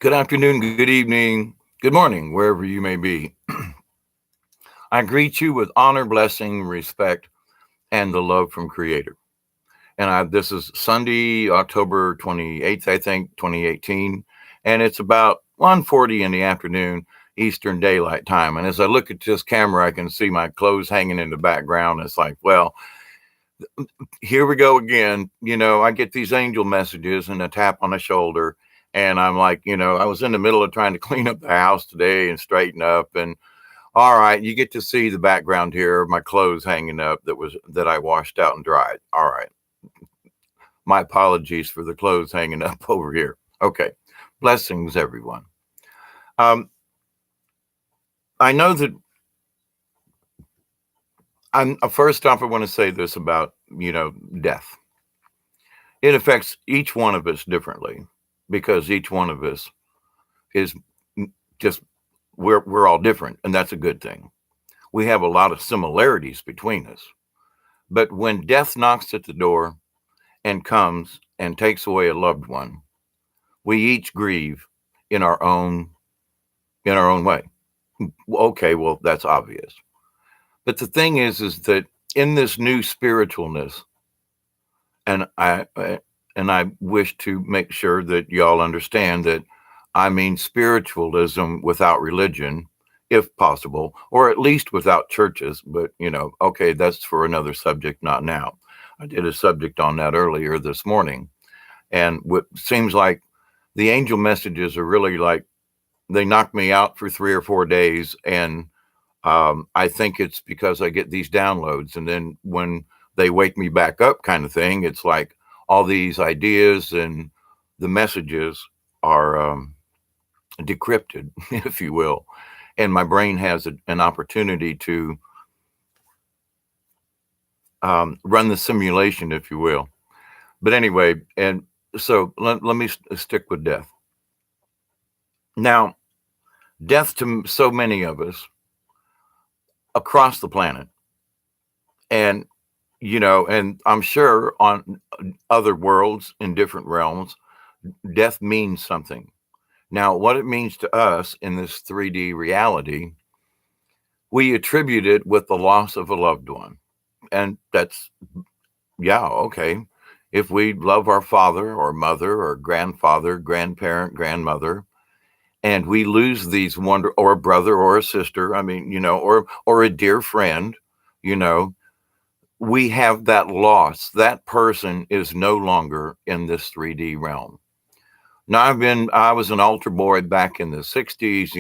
Good afternoon, good evening, good morning, wherever you may be. I greet you with honor, blessing, respect, and the love from Creator. This is Sunday, October 28th, I think, 2018, and it's about 1:40 in the afternoon, Eastern Daylight Time. And as I look at this camera, I can see my clothes hanging in the background. It's like, well, here we go again. I get these angel messages and a tap on the shoulder. And I'm like, I was in the middle of trying to clean up the house today and straighten up. And all right, you get to see the background here of my clothes hanging up that I washed out and dried. All right. My apologies for the clothes hanging up over here. Okay. Blessings, everyone. I know that I'm first off, I want to say this about, death. It affects each one of us differently because each one of us is just we're all different, and that's a good thing. We have a lot of similarities between us. But when death knocks at the door and comes and takes away a loved one, we each grieve in our own way. Okay, well, that's obvious. But the thing is that in this new spiritualness, and I wish to make sure that y'all understand that I mean spiritualism without religion, if possible, or at least without churches. But, okay, that's for another subject, not now. I did a subject on that earlier this morning. And what seems like the angel messages are really like they knock me out for 3 or 4 days. And I think it's because I get these downloads. And then when they wake me back up, kind of thing, it's like all these ideas and the messages are decrypted, if you will. And my brain has an opportunity to run the simulation, if you will. But anyway, and so let me stick with death. Now, death to so many of us across the planet, and and I'm sure on other worlds in different realms, death means something. Now, what it means to us in this 3D reality, we attribute it with the loss of a loved one. And that's, yeah, okay. If we love our father or mother or grandfather, grandparent, grandmother, and we lose these or a brother or a sister, I mean, or a dear friend, you know, we have that loss. That person is no longer in this 3D realm. Now, I was an altar boy back in the 60s,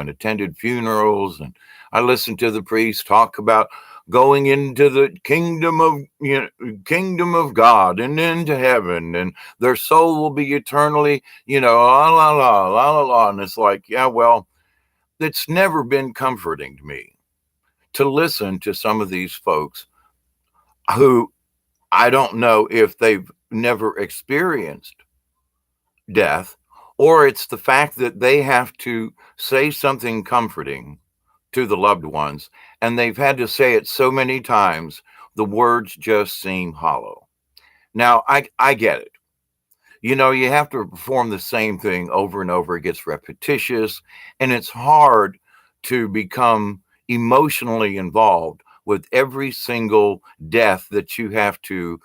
and attended funerals, and I listened to the priest talk about going into the kingdom of God and into heaven, and their soul will be eternally, la la la la la la. And it's like, yeah, well, it's never been comforting to me to listen to some of these folks who I don't know if they've never experienced death, or it's the fact that they have to say something comforting to the loved ones, and they've had to say it so many times, the words just seem hollow. Now, I get it. You have to perform the same thing over and over. It gets repetitious, and it's hard to become emotionally involved with every single death that you have to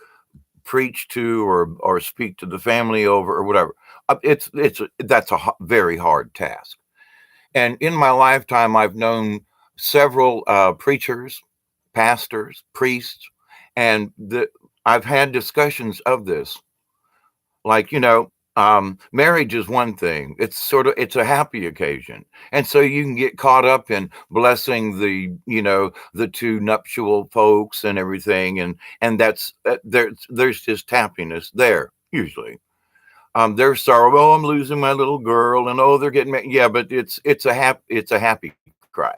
preach to or speak to the family over or whatever. That's a very hard task. And in my lifetime, I've known several preachers, pastors, priests, and I've had discussions of this. Like, marriage is one thing. It's a happy occasion. And so you can get caught up in blessing the two nuptial folks and everything. And that's, there's just happiness there, usually. There's sorrow. Oh, I'm losing my little girl, and oh, they're getting yeah, but it's a happy cry.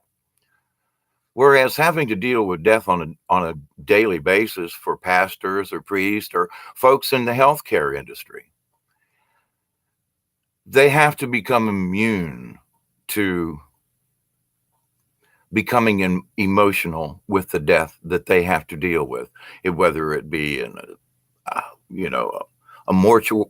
Whereas having to deal with death on a daily basis for pastors or priests or folks in the healthcare industry, they have to become immune to becoming emotional with the death that they have to deal with, whether it be in a mortuary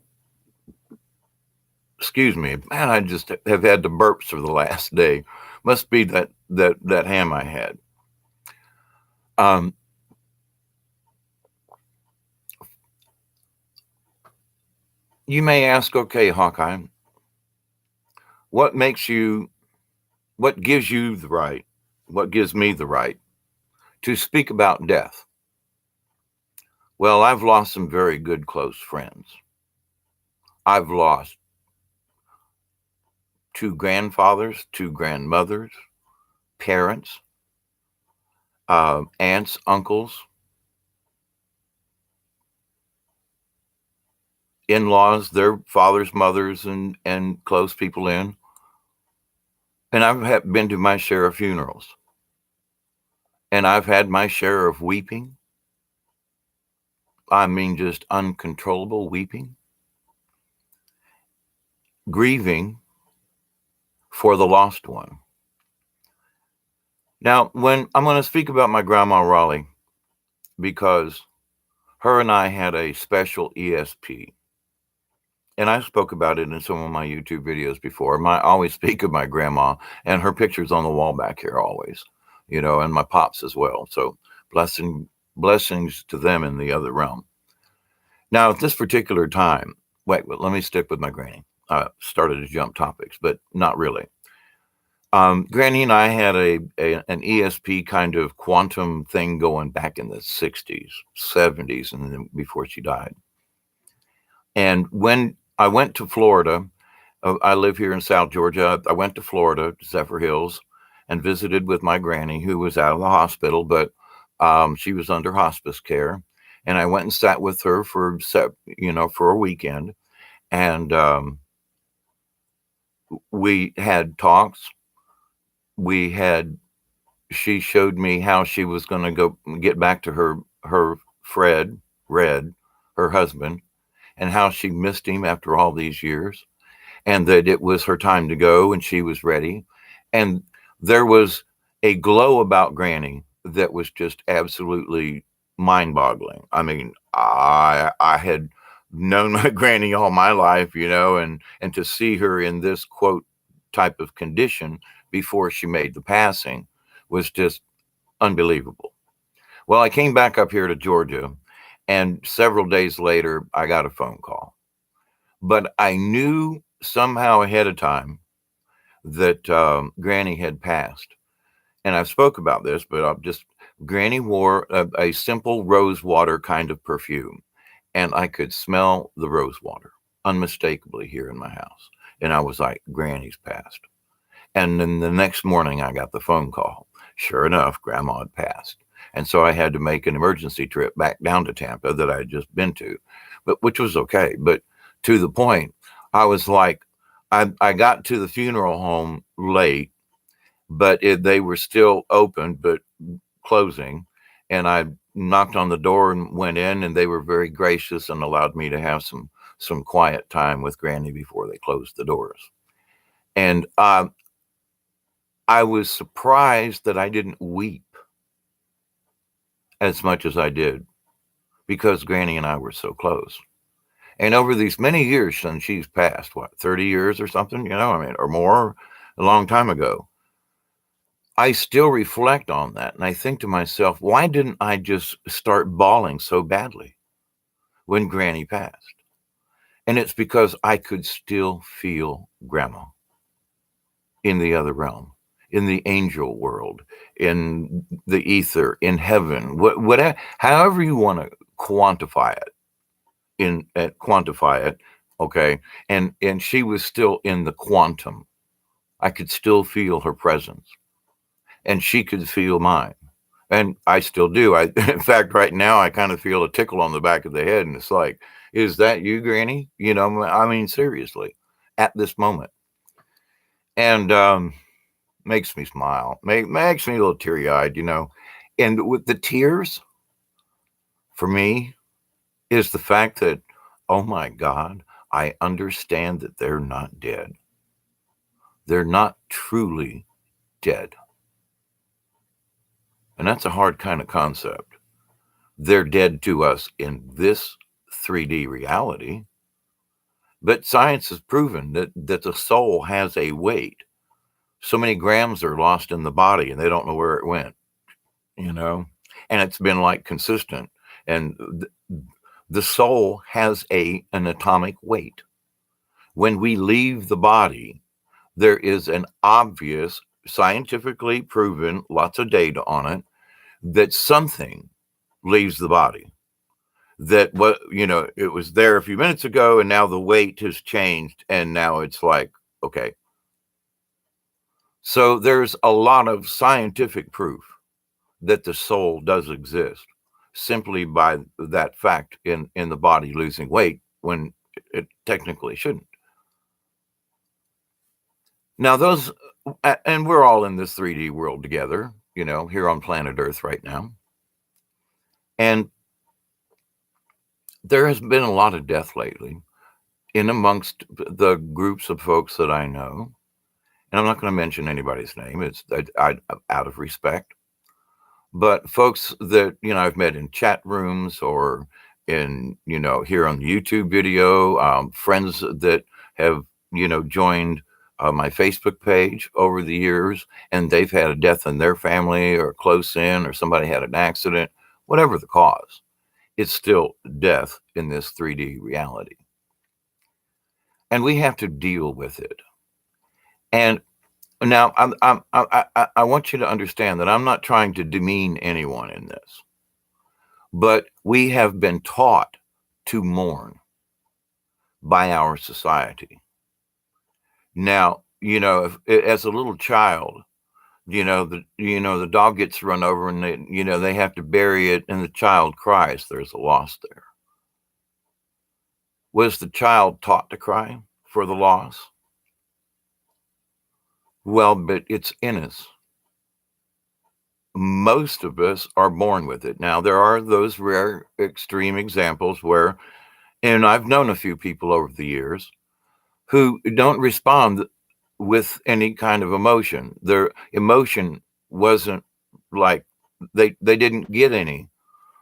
Excuse me, man, I just have had the burps for the last day. Must be that ham I had. Um, you may ask, okay, Hawkeye, what makes you, what gives you the right, what gives me the right to speak about death? Well, I've lost some very good close friends. I've lost two grandfathers, two grandmothers, parents, aunts, uncles, in-laws, their fathers, mothers, and close people in. And I've been to my share of funerals. And I've had my share of weeping. I mean, just uncontrollable weeping. Grieving for the lost one. Now, when I'm going to speak about my grandma Raleigh, because her and I had a special ESP. And I spoke about it in some of my YouTube videos before. I always speak of my grandma, and her picture's on the wall back here always, and my pops as well. So blessings to them in the other realm. Now, at this particular time, wait, let me stick with my granny. I started to jump topics, but not really. Granny and I had an ESP kind of quantum thing going back in the 60s, 70s, and then before she died. And when I went to Florida, I live here in South Georgia. I went to Florida, Zephyr Hills, and visited with my granny, who was out of the hospital, but she was under hospice care. And I went and sat with her for a weekend. And we had talks. She showed me how she was going to go get back to her Red, her husband, and how she missed him after all these years, and that it was her time to go and she was ready. And there was a glow about Granny that was just absolutely mind-boggling. I mean, I had known my granny all my life, and to see her in this quote type of condition before she made the passing was just unbelievable. Well, I came back up here to Georgia, and several days later, I got a phone call. But I knew somehow ahead of time that Granny had passed. And I've spoke about this, but Granny wore a simple rose water kind of perfume. And I could smell the rose water unmistakably here in my house. And I was like, Granny's passed. And then the next morning, I got the phone call. Sure enough, Grandma had passed. And so I had to make an emergency trip back down to Tampa that I had just been to, which was okay. But to the point, I was like, I got to the funeral home late, but they were still open, but closing. And I knocked on the door and went in, and they were very gracious and allowed me to have some quiet time with Granny before they closed the doors. And I was surprised that I didn't weep as much as I did, because Granny and I were so close. And over these many years since she's passed, 30 years or something, or more, a long time ago, I still reflect on that. And I think to myself, why didn't I just start bawling so badly when Granny passed? And it's because I could still feel Grandma in the other realm, in the angel world, in the ether, in heaven, whatever, however you want to quantify it. Okay. And she was still in the quantum. I could still feel her presence, and she could feel mine. And I still do. In fact, right now, I kind of feel a tickle on the back of the head, and it's like, is that you, Granny? I mean, seriously, at this moment. And makes me smile, makes me a little teary-eyed, And with the tears, for me, is the fact that, oh my God, I understand that they're not dead. They're not truly dead. And that's a hard kind of concept. They're dead to us in this 3D reality, But science has proven that the soul has a weight. So many grams are lost in the body and they don't know where it went, you know? And it's been like consistent. And the soul has an atomic weight. When we leave the body, there is an obvious, scientifically proven, lots of data on it, that something leaves the body. That what, it was there a few minutes ago and now the weight has changed and now it's like, okay. So there's a lot of scientific proof that the soul does exist simply by that fact in the body losing weight when it technically shouldn't. Now those, and we're all in this 3D world together, here on planet Earth right now. And there has been a lot of death lately in amongst the groups of folks that I know. And I'm not going to mention anybody's name. It's out of respect. But folks that, I've met in chat rooms or in, here on the YouTube video, friends that have, joined my Facebook page over the years, and they've had a death in their family or close in, or somebody had an accident, whatever the cause, it's still death in this 3D reality. And we have to deal with it. And now, I want you to understand that I'm not trying to demean anyone in this, but we have been taught to mourn by our society. Now, as a little child, the dog gets run over and they have to bury it and the child cries. There's a loss there. Was the child taught to cry for the loss? Well, but it's in us. Most of us are born with it. Now, there are those rare extreme examples where, and I've known a few people over the years who don't respond with any kind of emotion. Their emotion wasn't like they didn't get any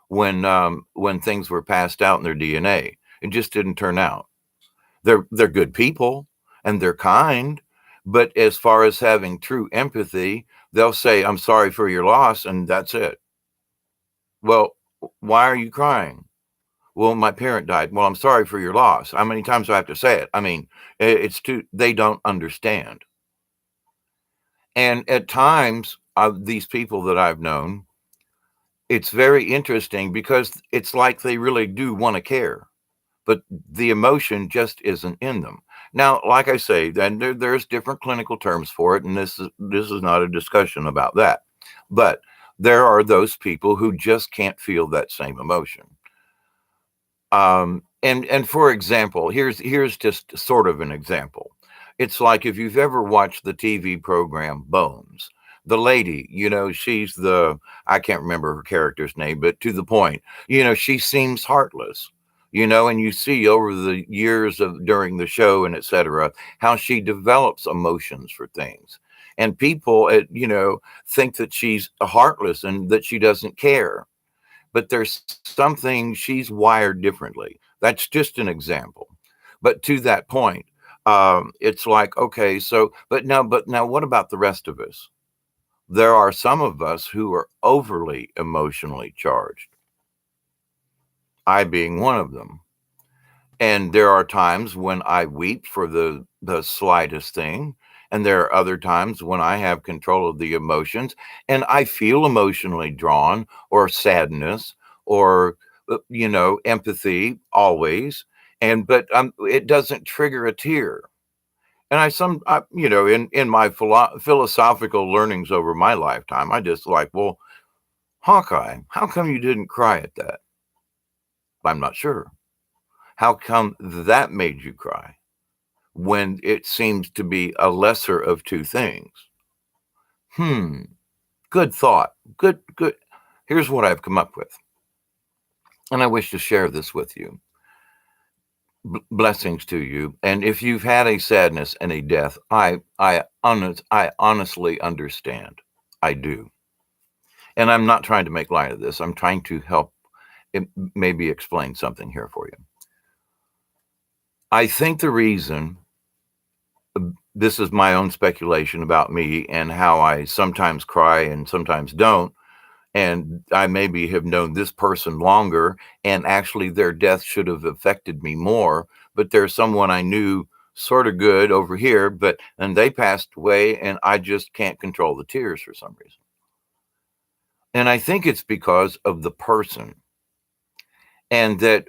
when things were passed out in their DNA. It just didn't turn out. They're good people and they're kind, but as far as having true empathy, they'll say, "I'm sorry for your loss," and that's it. Well, why are you crying? Well, my parent died. Well, I'm sorry for your loss. How many times do I have to say it? I mean, they don't understand. And at times, these people that I've known, it's very interesting because it's like they really do want to care, but the emotion just isn't in them. Now, like I say, then there's different clinical terms for it, and this is not a discussion about that. But there are those people who just can't feel that same emotion. And for example, here's just sort of an example. It's like if you've ever watched the TV program Bones, the lady, she's I can't remember her character's name, but to the point, she seems heartless, and you see over the years during the show and etc., how she develops emotions for things. And people, think that she's heartless and that she doesn't care. But there's something, she's wired differently. That's just an example. But to that point, it's like, okay, so, but now, what about the rest of us? There are some of us who are overly emotionally charged, I being one of them. And there are times when I weep for the slightest thing. And there are other times when I have control of the emotions and I feel emotionally drawn or sadness or, empathy always. But it doesn't trigger a tear. And in my philosophical learnings over my lifetime, I just like, well, Hawkeye, how come you didn't cry at that? I'm not sure. How come that made you cry when it seems to be a lesser of two things? Good thought. Good. Here's what I've come up with. And I wish to share this with you. Blessings to you. And if you've had a sadness and a death, I honestly understand. I do. And I'm not trying to make light of this. I'm trying to help maybe explain something here for you. I think the reason, this is my own speculation about me and how I sometimes cry and sometimes don't, and I maybe have known this person longer, and actually their death should have affected me more, but there's someone I knew sort of good over here, and they passed away, and I just can't control the tears for some reason. And I think it's because of the person, and that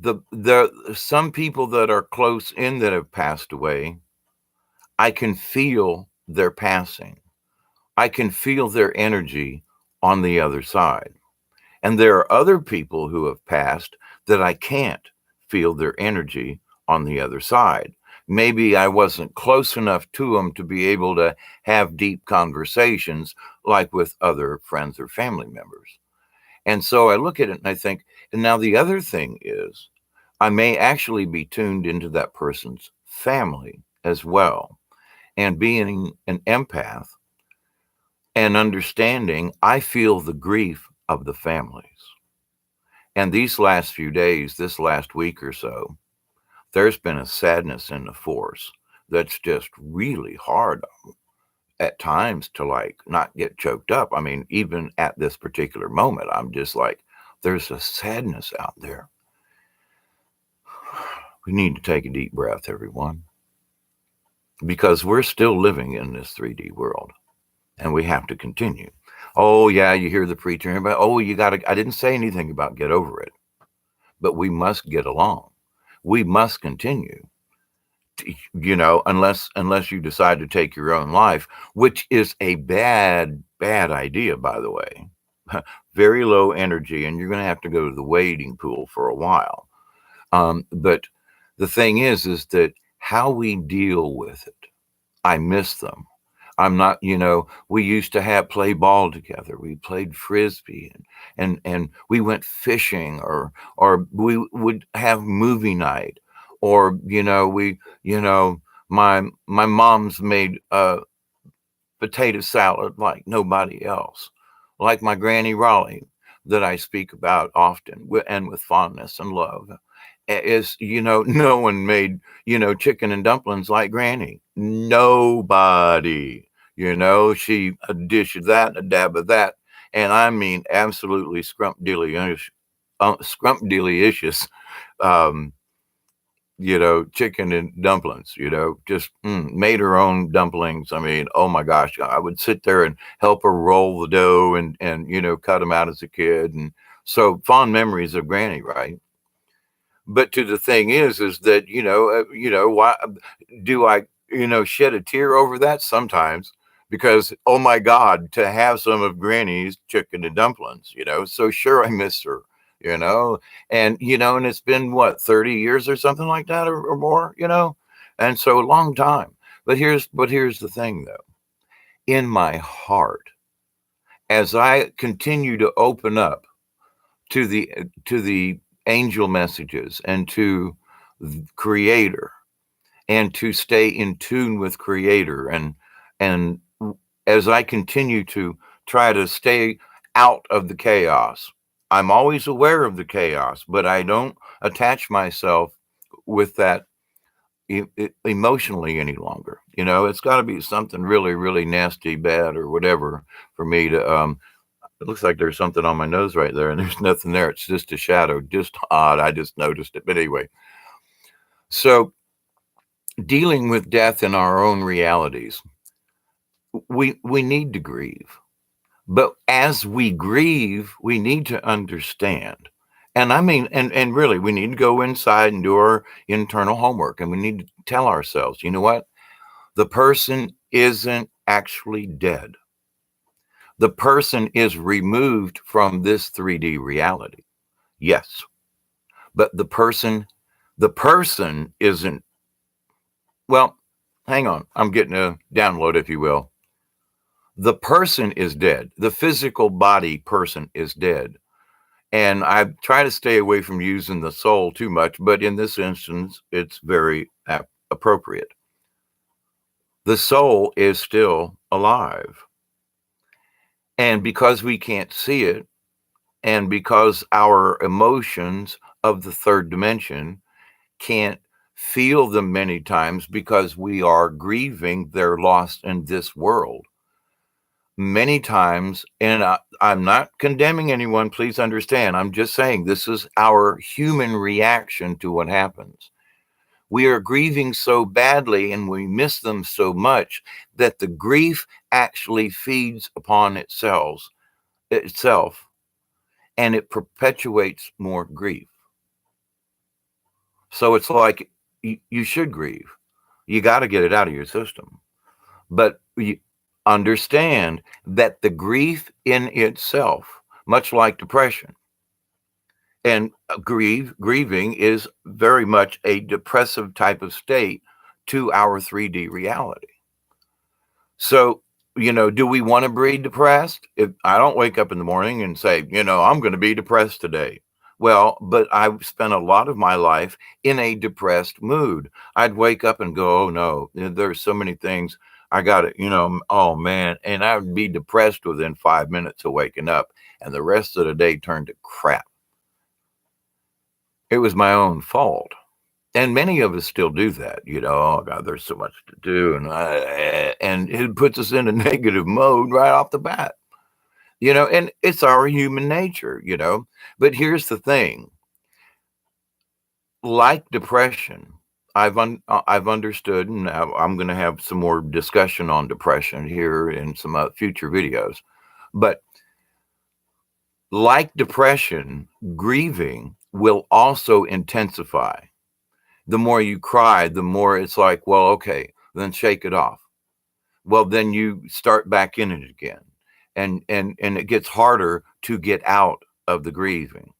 the some people that are close in that have passed away, I can feel their passing. I can feel their energy on the other side. And there are other people who have passed that I can't feel their energy on the other side. Maybe I wasn't close enough to them to be able to have deep conversations like with other friends or family members. And so I look at it and I think, and now the other thing is, I may actually be tuned into that person's family as well. And being an empath and understanding, I feel the grief of the families. And these last few days, this last week or so, there's been a sadness in the force that's just really hard at times to like not get choked up. I mean, even at this particular moment, I'm just like, there's a sadness out there. We need to take a deep breath, everyone, because we're still living in this 3D world and we have to continue. Oh, yeah, you hear the preacher about, oh, you got to, I didn't say anything about get over it, but we must get along. We must continue, unless you decide to take your own life, which is a bad idea, by the way. Very low energy, and you're going to have to go to the wading pool for a while. But the thing is that how we deal with it, I miss them. I'm not, we used to play ball together. We played frisbee and we went fishing, or we would have movie night, or, my mom's made potato salad like nobody else, like my Granny Raleigh that I speak about often and with fondness and love. Is, no one made, chicken and dumplings like Granny. Nobody. She a dish of that and a dab of that. And I mean, absolutely scrumptious, chicken and dumplings, just made her own dumplings. I mean, oh my gosh, I would sit there and help her roll the dough and cut them out as a kid. And so fond memories of Granny, right? But to the thing is that, why do I, shed a tear over that sometimes? Because, oh my God, to have some of Granny's chicken and dumplings, so sure I miss her, and, and it's been what, 30 years or something like that or more, and so a long time. But here's the thing though, in my heart, as I continue to open up to the angel messages and to Creator, and to stay in tune with Creator, and as I continue to try to stay out of the chaos, I'm always aware of the chaos, but I don't attach myself with that emotionally any longer. It's got to be something really, really nasty, bad, or whatever for me to it looks like there's something on my nose right there, and there's nothing there. It's just a shadow, just odd. I just noticed it. But anyway, so dealing with death in our own realities, we need to grieve. But as we grieve, we need to understand. And I mean, and really, we need to go inside and do our internal homework, and we need to tell ourselves, you know what? The person isn't actually dead. The person is removed from this 3D reality. Yes. But the person isn't, well, hang on. I'm getting a download, if you will. The person is dead. The physical body person is dead. And I try to stay away from using the soul too much, but in this instance, it's very appropriate. The soul is still alive. And because we can't see it, and because our emotions of the third dimension can't feel them many times because we are grieving their loss in this world. Many times, and I'm not condemning anyone, please understand. I'm just saying this is our human reaction to what happens. We are grieving so badly and we miss them so much that the grief actually feeds upon itself, and it perpetuates more grief. So it's like you should grieve. You got to get it out of your system. But you understand that the grief in itself, much like depression, and grieving is very much a depressive type of state to our 3D reality. So, do we want to be depressed? If I don't wake up in the morning and say, I'm going to be depressed today. Well, but I've spent a lot of my life in a depressed mood. I'd wake up and go, oh no, there's so many things I got to, oh man. And I would be depressed within 5 minutes of waking up. And the rest of the day turned to crap. It was my own fault. And many of us still do that, oh God, there's so much to do. And it puts us in a negative mode right off the bat, and it's our human nature, but here's the thing, like depression, I've understood, and I'm going to have some more discussion on depression here in some future videos, but like depression, grieving will also intensify. The more you cry, the more it's like, well, okay, then shake it off. Well, then you start back in it again. And it gets harder to get out of the grieving.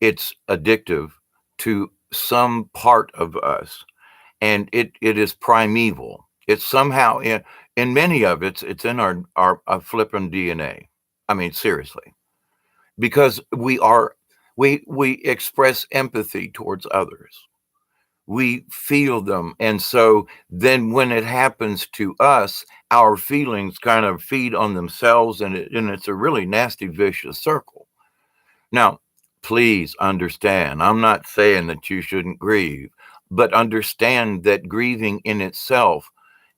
It's addictive to some part of us, and it is primeval. It's somehow in many of it's in our flipping DNA. I mean, seriously, because we express empathy towards others. We feel them. And so then when it happens to us, our feelings kind of feed on themselves, and it's a really nasty, vicious circle. Now, please understand, I'm not saying that you shouldn't grieve, but understand that grieving in itself,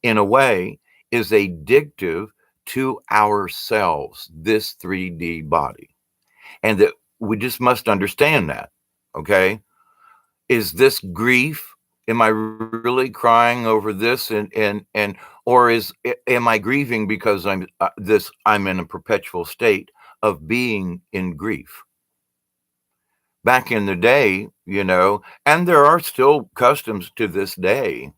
in a way, is addictive to ourselves, this 3D body. And that we just must understand that, okay? Is this grief? Am I really crying over this? Or am I grieving because I'm in a perpetual state of being in grief? Back in the day, and there are still customs to this day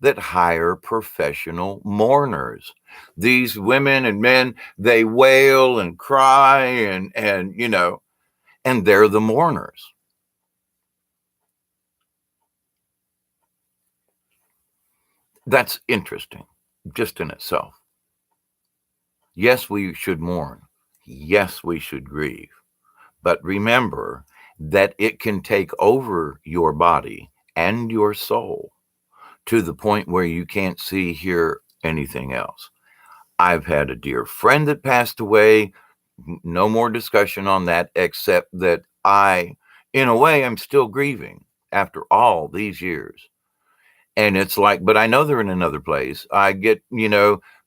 that hire professional mourners. These women and men, they wail and cry and they're the mourners. That's interesting just in itself. Yes, we should mourn. Yes, we should grieve. But remember that it can take over your body and your soul to the point where you can't see, hear anything else. I've had a dear friend that passed away. No more discussion on that, except that in a way, I'm still grieving after all these years. And it's like, but I know they're in another place. I get,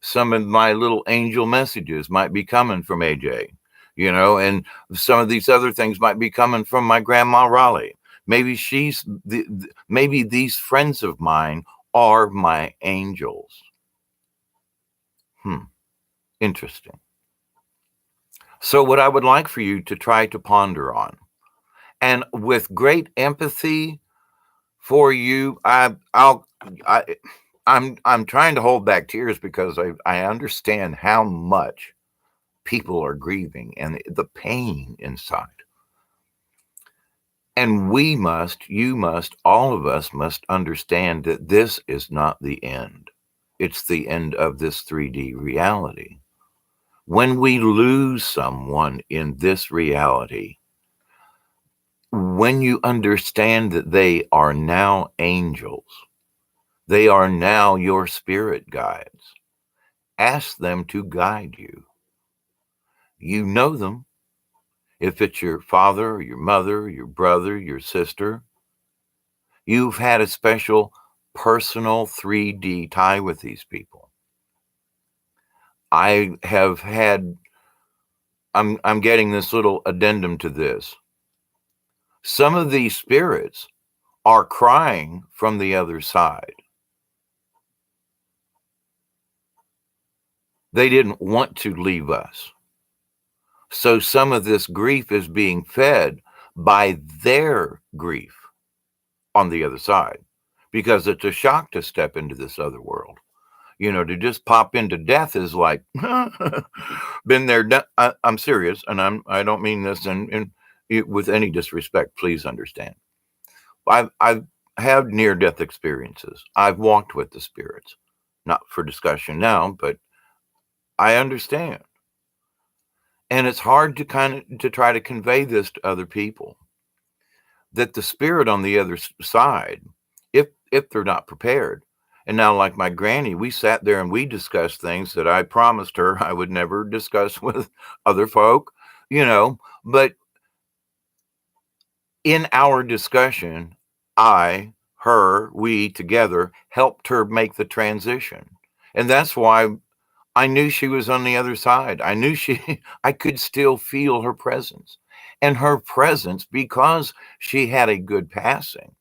some of my little angel messages might be coming from AJ, and some of these other things might be coming from my grandma Raleigh. Maybe maybe these friends of mine are my angels. Interesting. So what I would like for you to try to ponder on, and with great empathy for you, I'm trying to hold back tears because I understand how much people are grieving and the pain inside. And all of us must understand that this is not the end. It's the end of this 3D reality. When we lose someone in this reality, when you understand that they are now angels, they are now your spirit guides, ask them to guide you. You know them. If it's your father or your mother, your brother, your sister, You've had a special personal 3D tie with these people. I have had, I'm getting this little addendum to this. Some of these spirits are crying from the other side. They didn't want to leave us. So some of this grief is being fed by their grief on the other side, because it's a shock to step into this other world. To just pop into death is like, been there. I'm serious, and I don't mean this with any disrespect. Please understand. I've had near death experiences. I've walked with the spirits, not for discussion now, but I understand. And it's hard to try to convey this to other people, that the spirit on the other side, if they're not prepared. And now, like my granny, we sat there and we discussed things that I promised her I would never discuss with other folk, but in our discussion, we together helped her make the transition. And that's why I knew she was on the other side. I knew I could still feel her presence. And her presence, because she had a good passing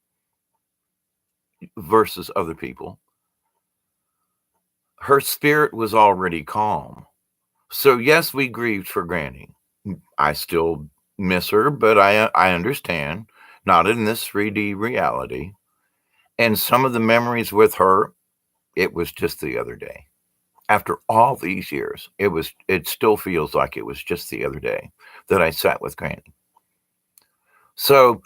versus other people, her spirit was already calm. So yes, we grieved for Granny. I still miss her, but I understand, not in this 3D reality. And some of the memories with her, it was just the other day. After all these years, it still feels like it was just the other day that I sat with Granny. So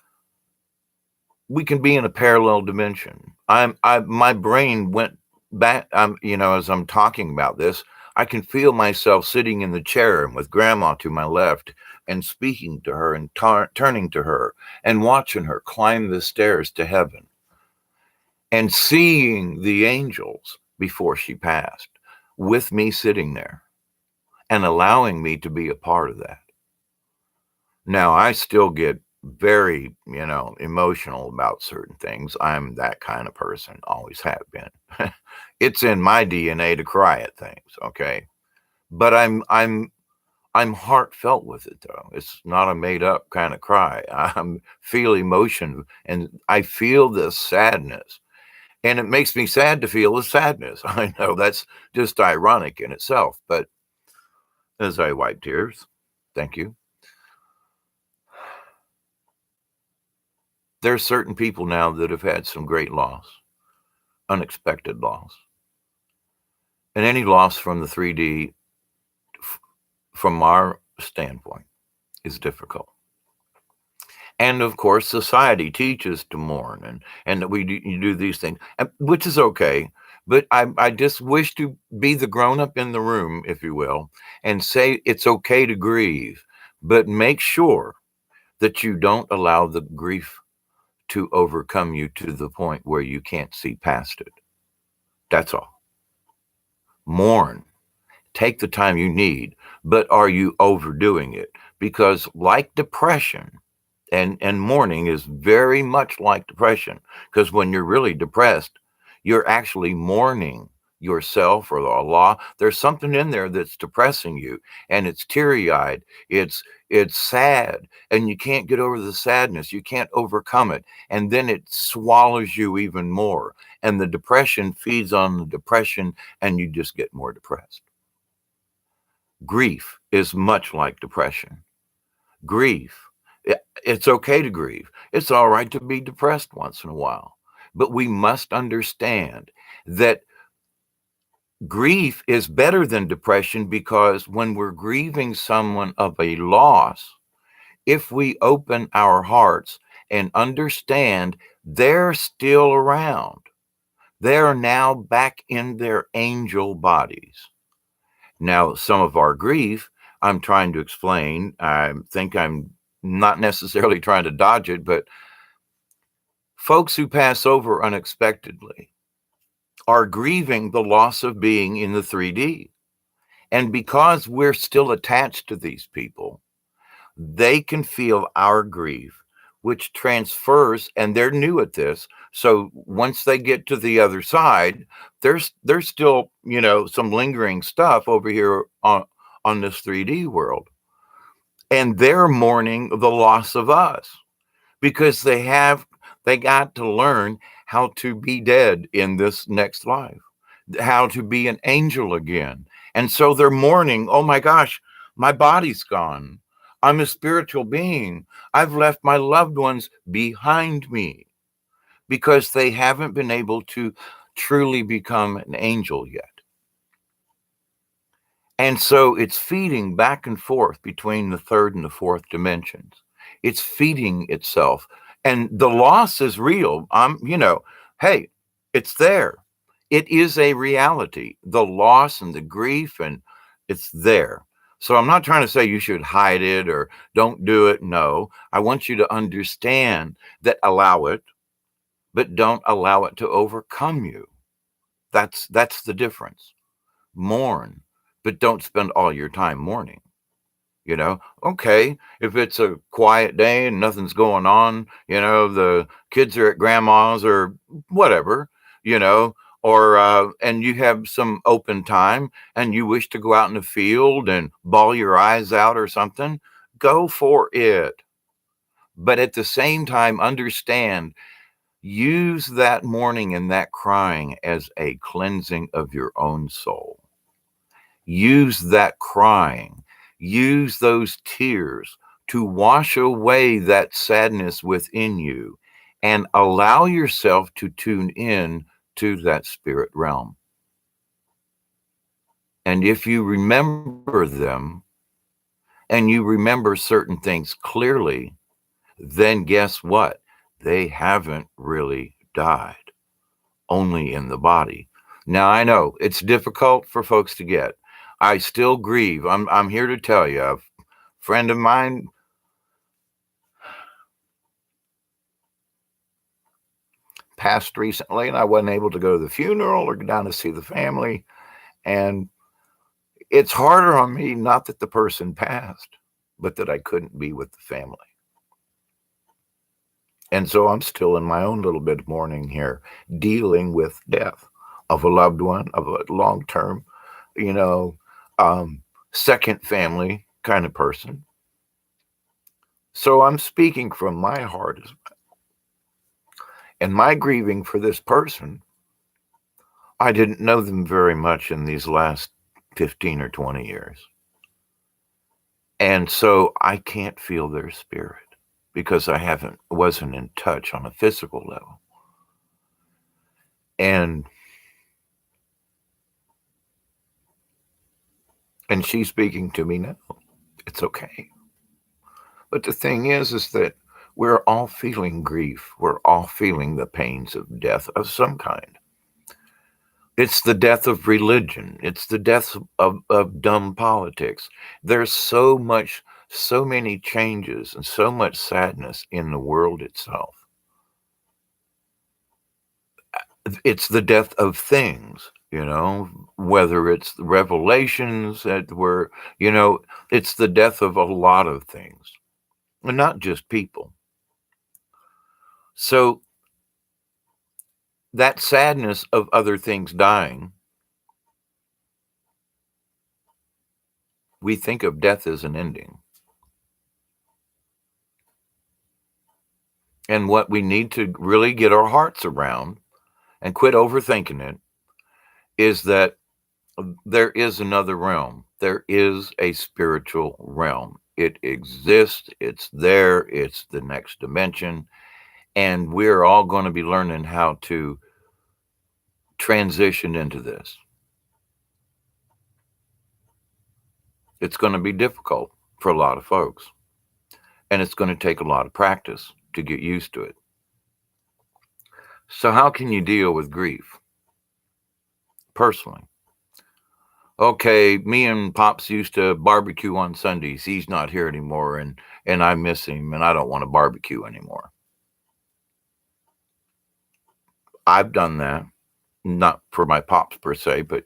we can be in a parallel dimension. My brain went back. As I'm talking about this, I can feel myself sitting in the chair with Grandma to my left and speaking to her and turning to her and watching her climb the stairs to heaven and seeing the angels before she passed, with me sitting there and allowing me to be a part of that. Now, I still get very, emotional about certain things. I'm that kind of person, always have been. It's in my DNA to cry at things, okay? But I'm heartfelt with it, though. It's not a made up kind of cry. I feel emotion, and I feel this sadness. And it makes me sad to feel the sadness. I know that's just ironic in itself, but as I wipe tears, thank you. There are certain people now that have had some great loss, unexpected loss. And any loss from the 3D, from our standpoint, is difficult. And of course, society teaches to mourn and that you do these things, which is okay. But I just wish to be the grown up in the room, if you will, and say it's okay to grieve, but make sure that you don't allow the grief to overcome you to the point where you can't see past it. That's all. Mourn. Take the time you need, but are you overdoing it? Because like depression, and mourning is very much like depression, because when you're really depressed, you're actually mourning yourself or Allah. There's something in there that's depressing you, and it's teary-eyed. It's sad, and you can't get over the sadness. You can't overcome it, and then it swallows you even more, and the depression feeds on the depression, and you just get more depressed. Grief is much like depression. Grief, it's okay to grieve. It's all right to be depressed once in a while. But we must understand that grief is better than depression, because when we're grieving someone of a loss, if we open our hearts and understand they're still around, they're now back in their angel bodies. Now, some of our grief, I'm trying to explain, I think I'm not necessarily trying to dodge it, but folks who pass over unexpectedly are grieving the loss of being in the 3D. And because we're still attached to these people, they can feel our grief which transfers, and they're new at this. So once they get to the other side, there's still, some lingering stuff over here on this 3D world. And they're mourning the loss of us because they got to learn how to be dead in this next life, how to be an angel again. And so they're mourning, oh my gosh, my body's gone. I'm a spiritual being. I've left my loved ones behind me because they haven't been able to truly become an angel yet. And so it's feeding back and forth between the third and the fourth dimensions. It's feeding itself. And the loss is real. Hey, it's there. It is a reality. The loss and the grief, and it's there. So I'm not trying to say you should hide it or don't do it. No, I want you to understand that allow it, but don't allow it to overcome you. That's the difference. Mourn, but don't spend all your time mourning. Okay, if it's a quiet day and nothing's going on, the kids are at grandma's or whatever, and you have some open time and you wish to go out in the field and bawl your eyes out or something, go for it. But at the same time, understand, use that mourning and that crying as a cleansing of your own soul. Use that crying, use those tears to wash away that sadness within you and allow yourself to tune in to that spirit realm. And if you remember them and you remember certain things clearly, then guess what? They haven't really died, only in the body. Now, I know it's difficult for folks to get. I still grieve. I'm here to tell you, a friend of mine passed recently, and I wasn't able to go to the funeral or go down to see the family. And it's harder on me, not that the person passed, but that I couldn't be with the family. And so I'm still in my own little bit of mourning here, dealing with death of a loved one, of a long-term, second family kind of person. So I'm speaking from my heart as well. And my grieving for this person, I didn't know them very much in these last 15 or 20 years. And so I can't feel their spirit because I wasn't in touch on a physical level. And she's speaking to me now. It's okay. But the thing is that we're all feeling grief. We're all feeling the pains of death of some kind. It's the death of religion. It's the death of dumb politics. There's so many changes and so much sadness in the world itself. It's the death of things, whether it's the revelations that were, it's the death of a lot of things, and not just people. So that sadness of other things dying, we think of death as an ending. And what we need to really get our hearts around and quit overthinking it is that there is another realm. There is a spiritual realm. It exists. It's there. It's the next dimension. And we're all going to be learning how to transition into this. It's going to be difficult for a lot of folks. And it's going to take a lot of practice to get used to it. So how can you deal with grief? Personally. Okay, me and Pops used to barbecue on Sundays. He's not here anymore, and I miss him, and I don't want to barbecue anymore. I've done that. Not for my Pops per se, but,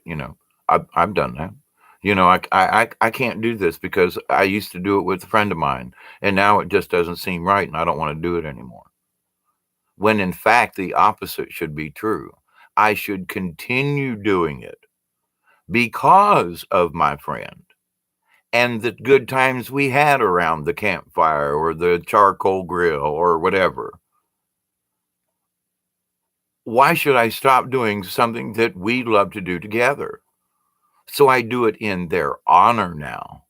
I've done that. I can't do this because I used to do it with a friend of mine, and now it just doesn't seem right, and I don't want to do it anymore. When in fact, the opposite should be true. I should continue doing it because of my friend and the good times we had around the campfire or the charcoal grill or whatever. Why should I stop doing something that we love to do together? So I do it in their honor now,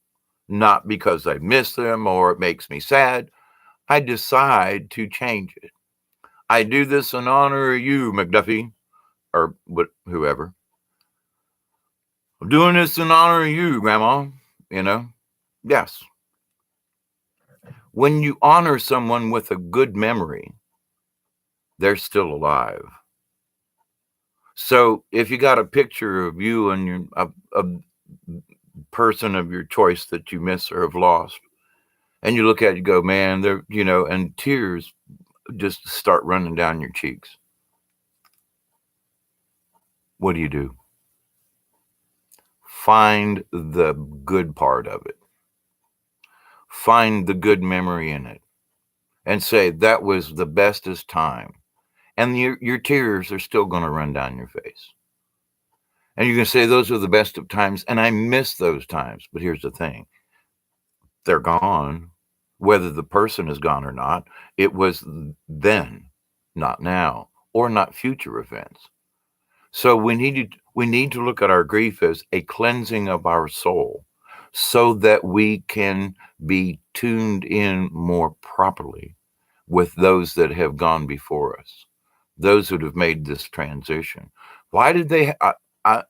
not because I miss them or it makes me sad. I decide to change it. I do this in honor of you, McDuffie, or whoever. I'm doing this in honor of you, Grandma. You know? Yes. When you honor someone with a good memory, they're still alive. So if you got a picture of you and a person of your choice that you miss or have lost, and you look at it, you go, man, they're, and tears just start running down your cheeks. What do? Find the good part of it. Find the good memory in it and say, that was the bestest time. And your tears are still going to run down your face. And you can say, those are the best of times. And I miss those times. But here's the thing. They're gone. Whether the person is gone or not, it was then, not now, or not future events. So we need to look at our grief as a cleansing of our soul so that we can be tuned in more properly with those that have gone before us, those that have made this transition. Why did they? I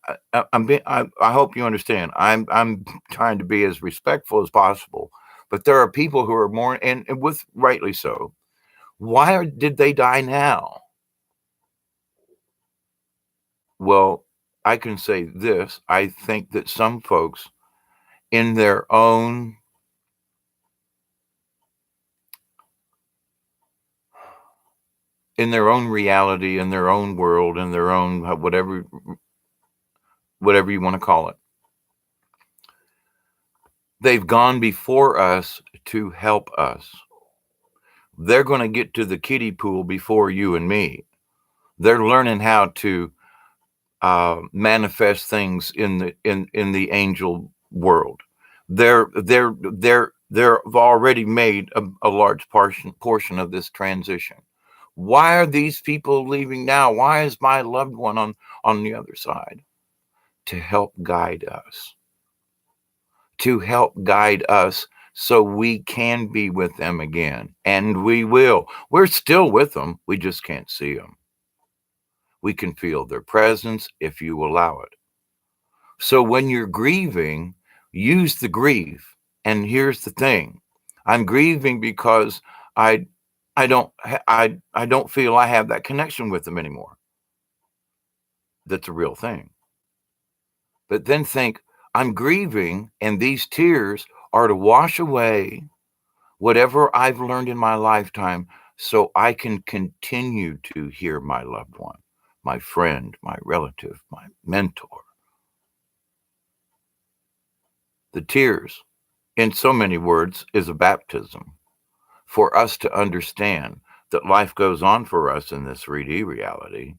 hope you understand. I'm trying to be as respectful as possible, but there are people who are more, and with rightly so. Why did they die now? Well, I can say this. I think that some folks in their own reality, in their own world, in their own whatever you want to call it, they've gone before us to help us. They're going to get to the kiddie pool before you and me. They're learning how to manifest things in the angel world. They've already made a large portion of this transition. Why are these people leaving now? Why is my loved one on the other side? To help guide us. To help guide us so we can be with them again. And we will. We're still with them. We just can't see them. We can feel their presence if you allow it. So when you're grieving, use the grief. And here's the thing. I'm grieving because I don't feel I have that connection with them anymore. That's a real thing. But then think, I'm grieving, and these tears are to wash away whatever I've learned in my lifetime so I can continue to hear my loved one, my friend, my relative, my mentor. The tears, in so many words, is a baptism for us to understand that life goes on for us in this 3D reality,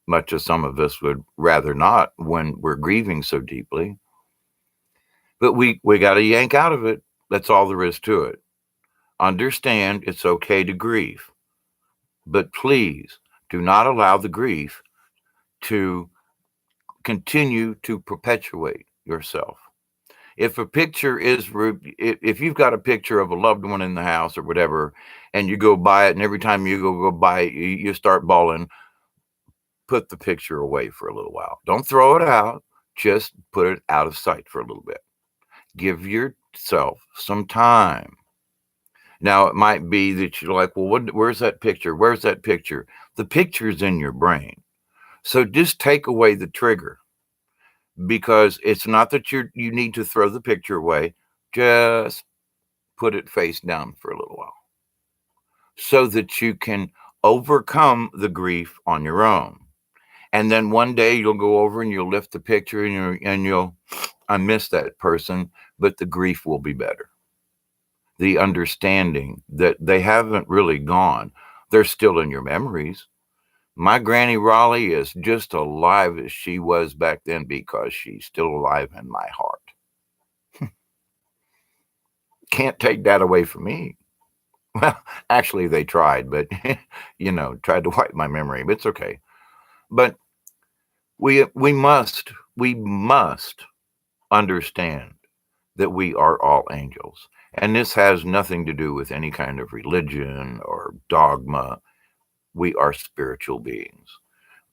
much as some of us would rather not when we're grieving so deeply. But we got to yank out of it. That's all there is to it. Understand it's okay to grieve, but please do not allow the grief to continue to perpetuate yourself. If a picture is, if you've got a picture of a loved one in the house or whatever, and you go by it, and every time you go by it, you start bawling, put the picture away for a little while. Don't throw it out. Just put it out of sight for a little bit. Give yourself some time. Now, it might be that you're like, well, where's that picture? Where's that picture? The picture's in your brain. So just take away the trigger, because it's not that you need to throw the picture away. Just put it face down for a little while so that you can overcome the grief on your own. And then one day you'll go over and you'll lift the picture and you'll I miss that person, but the grief will be better. The understanding that they haven't really gone. They're still in your memories. My Granny Raleigh is just alive as she was back then because she's still alive in my heart. Can't take that away from me. Well, actually, they tried, but, tried to wipe my memory, but it's okay. But we must understand that we are all angels. And this has nothing to do with any kind of religion or dogma. We are spiritual beings.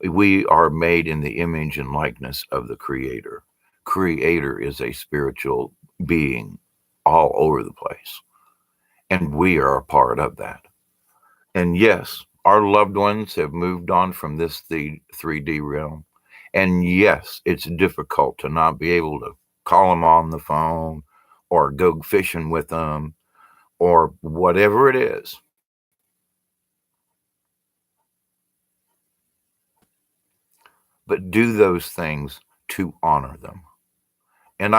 We are made in the image and likeness of the Creator. Creator is a spiritual being all over the place. And we are a part of that. And yes, our loved ones have moved on from this 3D realm. And yes, it's difficult to not be able to call them on the phone or go fishing with them or whatever it is. But do those things to honor them. And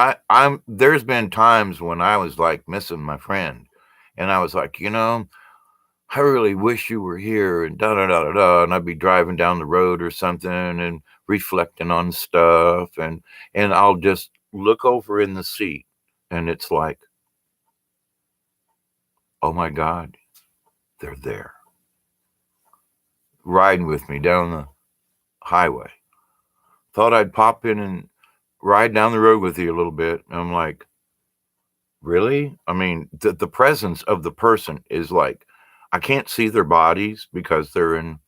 there's been times when I was like missing my friend, and I was like, I really wish you were here, and da da da da da. And I'd be driving down the road or something and reflecting on stuff, and I'll just look over in the seat, and it's like, oh my God, they're there, riding with me down the highway. Thought I'd pop in and ride down the road with you a little bit. And I'm like, really? I mean, the presence of the person is like, I can't see their bodies because they're in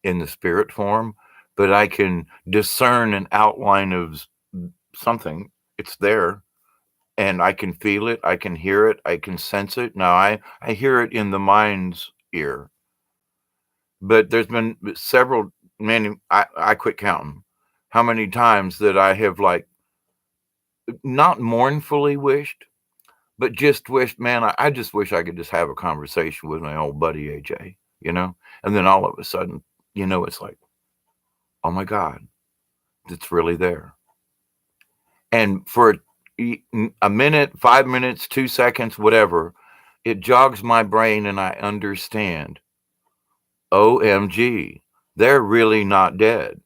the spirit form, but I can discern an outline of something. It's there, and I can feel it. I can hear it. I can sense it. Now I hear it in the mind's ear, but there's been many, I quit counting how many times that I have like not mournfully wished, but just wished, man, I just wish I could just have a conversation with my old buddy AJ, and then all of a sudden, it's like, oh my God, it's really there. And for a minute, 5 minutes, 2 seconds, whatever, it jogs my brain and I understand, OMG, they're really not dead.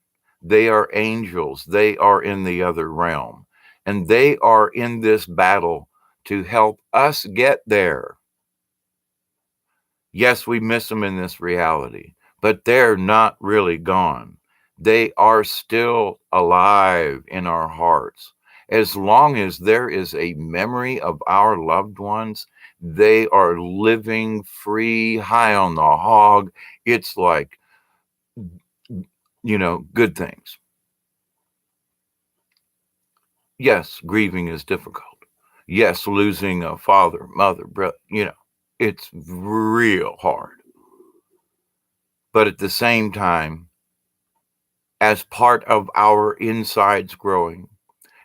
They are angels. They are in the other realm, and they are in this battle to help us get there. Yes, we miss them in this reality, but they're not really gone. They are still alive in our hearts. As long as there is a memory of our loved ones, they are living free, high on the hog. It's like, good things. Yes, grieving is difficult. Yes, losing a father, mother, brother, it's real hard. But at the same time, as part of our insides growing,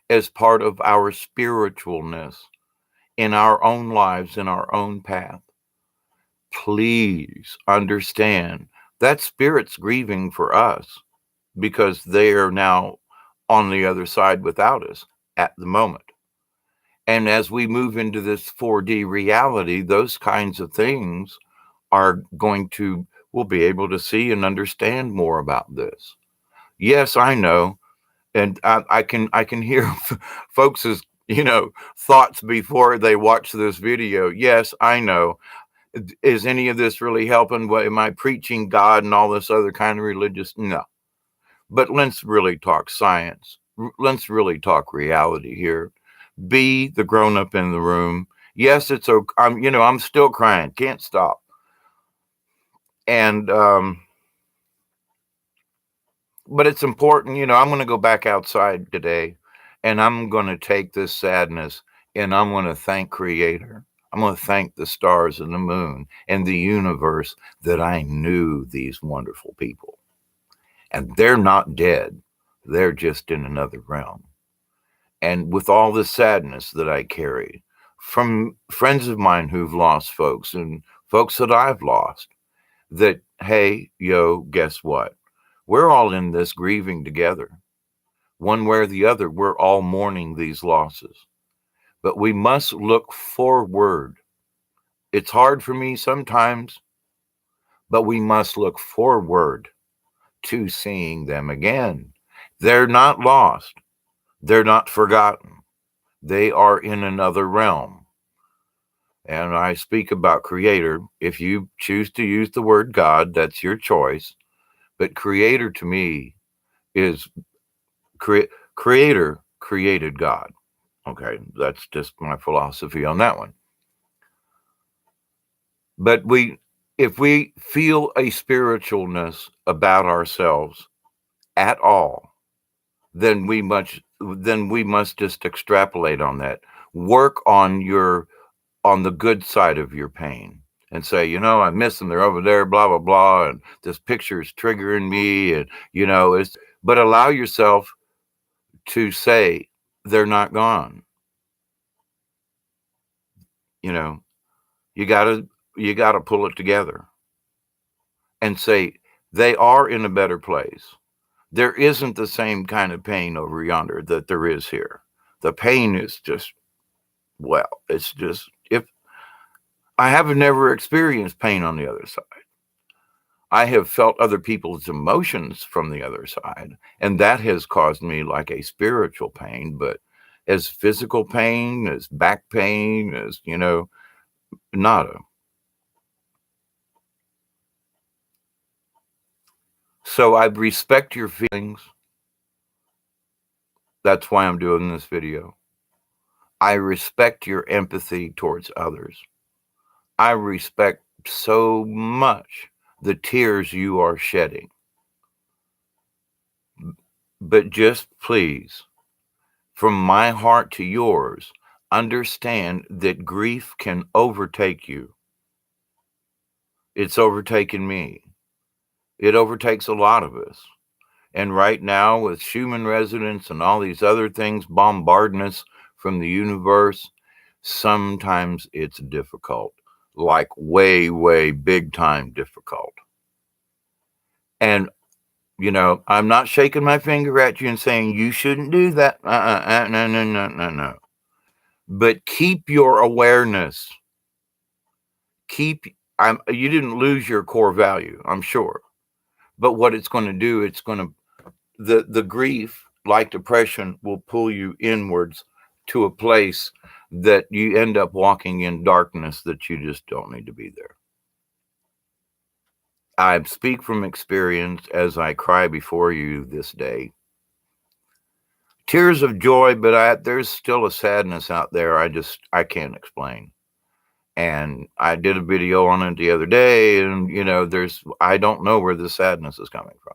as part of our spiritualness in our own lives, in our own path, please understand that spirit's grieving for us because they are now on the other side without us at the moment. And as we move into this 4D reality, those kinds of things we'll be able to see and understand more about this. Yes, I know. And I can hear folks' thoughts before they watch this video. Yes, I know. Is any of this really helping? What, am I preaching God and all this other kind of religious? No. But let's really talk science. Let's really talk reality here. Be the grown-up in the room. Yes, it's okay. I'm still crying. Can't stop. And but it's important, I'm going to go back outside today, and I'm going to take this sadness, and I'm going to thank Creator. I'm going to thank the stars and the moon and the universe that I knew these wonderful people. And they're not dead. They're just in another realm. And with all the sadness that I carry from friends of mine who've lost folks and folks that I've lost, that, hey, guess what? We're all in this grieving together. One way or the other, we're all mourning these losses. But we must look forward. It's hard for me sometimes, but we must look forward to seeing them again. They're not lost. They're not forgotten. They are in another realm. And I speak about creator. If you choose to use the word God, that's your choice. But creator to me is creator created God. Okay, that's just my philosophy on that one. But if we feel a spiritualness about ourselves at all, then we must just extrapolate on that. Work on the good side of your pain and say, you know, I miss them. They're over there, blah, blah, blah. And this picture is triggering me. And, you know, but allow yourself to say they're not gone. You know, you gotta pull it together and say they are in a better place. There isn't the same kind of pain over yonder that there is here. The pain is just, well, it's just, if I have never experienced pain on the other side. I have felt other people's emotions from the other side, and that has caused me like a spiritual pain. But as physical pain, as back pain, as, you know, nada. So I respect your feelings. That's why I'm doing this video. I respect your empathy towards others. I respect so much the tears you are shedding. But just please, from my heart to yours, understand that grief can overtake you. It's overtaken me. It overtakes a lot of us. And right now, with Schumann resonance and all these other things bombarding us from the universe, sometimes it's difficult, like way, way big time difficult. And, you know, I'm not shaking my finger at you and saying you shouldn't do that. No. But keep your awareness. You didn't lose your core value, I'm sure. But what it's going to do, the grief, like depression, will pull you inwards to a place that you end up walking in darkness that you just don't need to be there. I speak from experience as I cry before you this day. Tears of joy, but there's still a sadness out there I can't explain. And I did a video on it the other day, and, you know, I don't know where the sadness is coming from.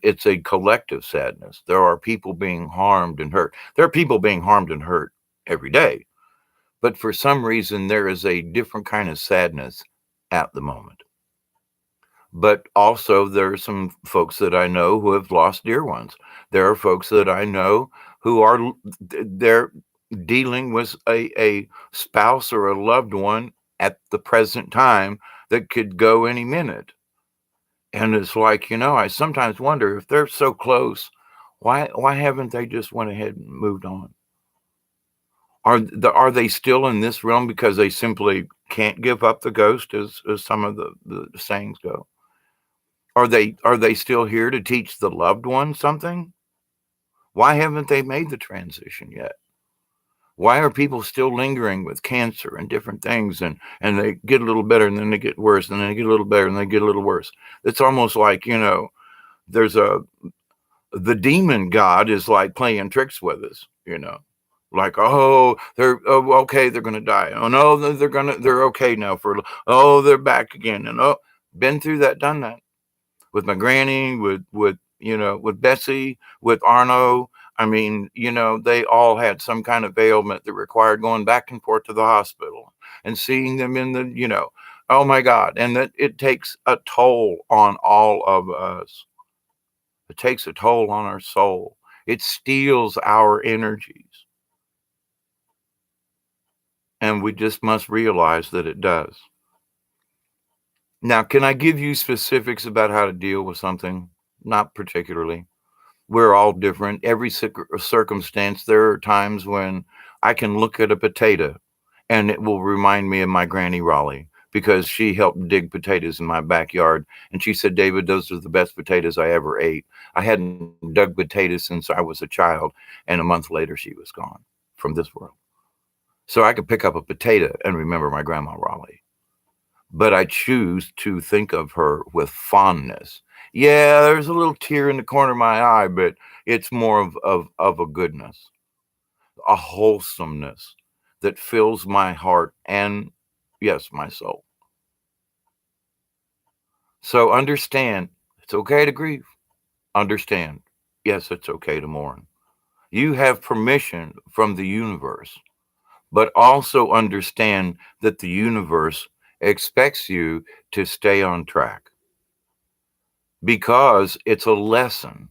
It's a collective sadness. There are people being harmed and hurt. There are people being harmed and hurt every day. But for some reason, there is a different kind of sadness at the moment. But also, there are some folks that I know who have lost dear ones. There are folks that I know who they're dealing with a spouse or a loved one at the present time that could go any minute. And it's like, you know, I sometimes wonder, if they're so close, why haven't they just went ahead and moved on? Are they still in this realm because they simply can't give up the ghost, as some of the sayings go? Are they still here to teach the loved one something? Why haven't they made the transition yet? Why are people still lingering with cancer and different things, and they get a little better and then they get worse, and then they get a little better and they get a little worse? It's almost like, you know, the demon god is like playing tricks with us, you know. Like, they're okay, they're gonna die. Oh no, they're okay now they're back again. And been through that, done that. With my granny, with you know, with Bessie, with Arno. I mean, you know, they all had some kind of ailment that required going back and forth to the hospital and seeing them in the, you know, oh my God. And that it takes a toll on all of us. It takes a toll on our soul. It steals our energies. And we just must realize that it does. Now, can I give you specifics about how to deal with something? Not particularly. We're all different. Every circumstance, there are times when I can look at a potato and it will remind me of my Granny Raleigh because she helped dig potatoes in my backyard. And she said, David, those are the best potatoes I ever ate. I hadn't dug potatoes since I was a child. And a month later, she was gone from this world. So I could pick up a potato and remember my Grandma Raleigh. But I choose to think of her with fondness. Yeah, there's a little tear in the corner of my eye, but it's more of a goodness, a wholesomeness that fills my heart and, yes, my soul. So understand it's okay to grieve. Understand, yes, it's okay to mourn. You have permission from the universe, but also understand that the universe expects you to stay on track because it's a lesson.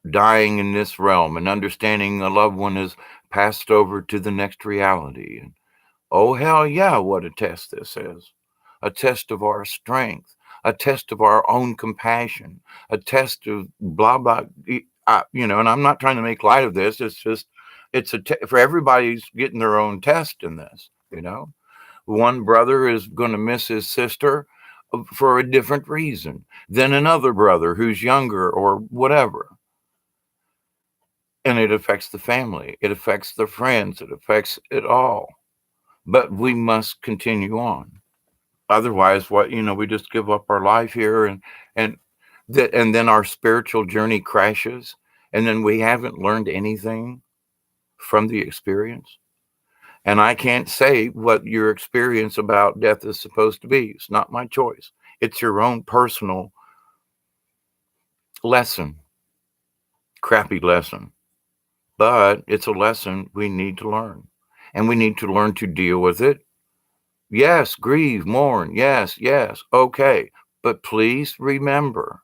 Dying in this realm and understanding a loved one is passed over to the next reality. And oh, hell yeah, what a test this is. A test of our strength, a test of our own compassion, a test of blah, blah, and I'm not trying to make light of this. It's just, for everybody's getting their own test in this. One brother is going to miss his sister for a different reason than another brother who's younger or whatever. And it affects the family, it affects the friends, it affects it all. But we must continue on. Otherwise, we just give up our life here and and then our spiritual journey crashes, and then we haven't learned anything from the experience. And I can't say what your experience about death is supposed to be. It's not my choice. It's your own personal lesson, crappy lesson. But it's a lesson we need to learn. And we need to learn to deal with it. Yes, grieve, mourn. Yes, yes. Okay. But please remember,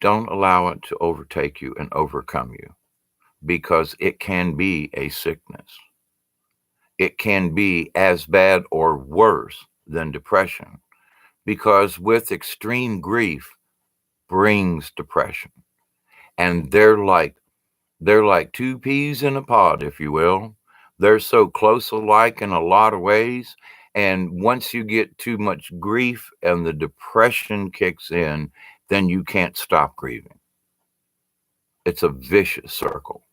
don't allow it to overtake you and overcome you because it can be a sickness. It can be as bad or worse than depression because with extreme grief brings depression. And they're like two peas in a pod, if you will. They're so close alike in a lot of ways. And once you get too much grief and the depression kicks in, then you can't stop grieving. It's a vicious circle.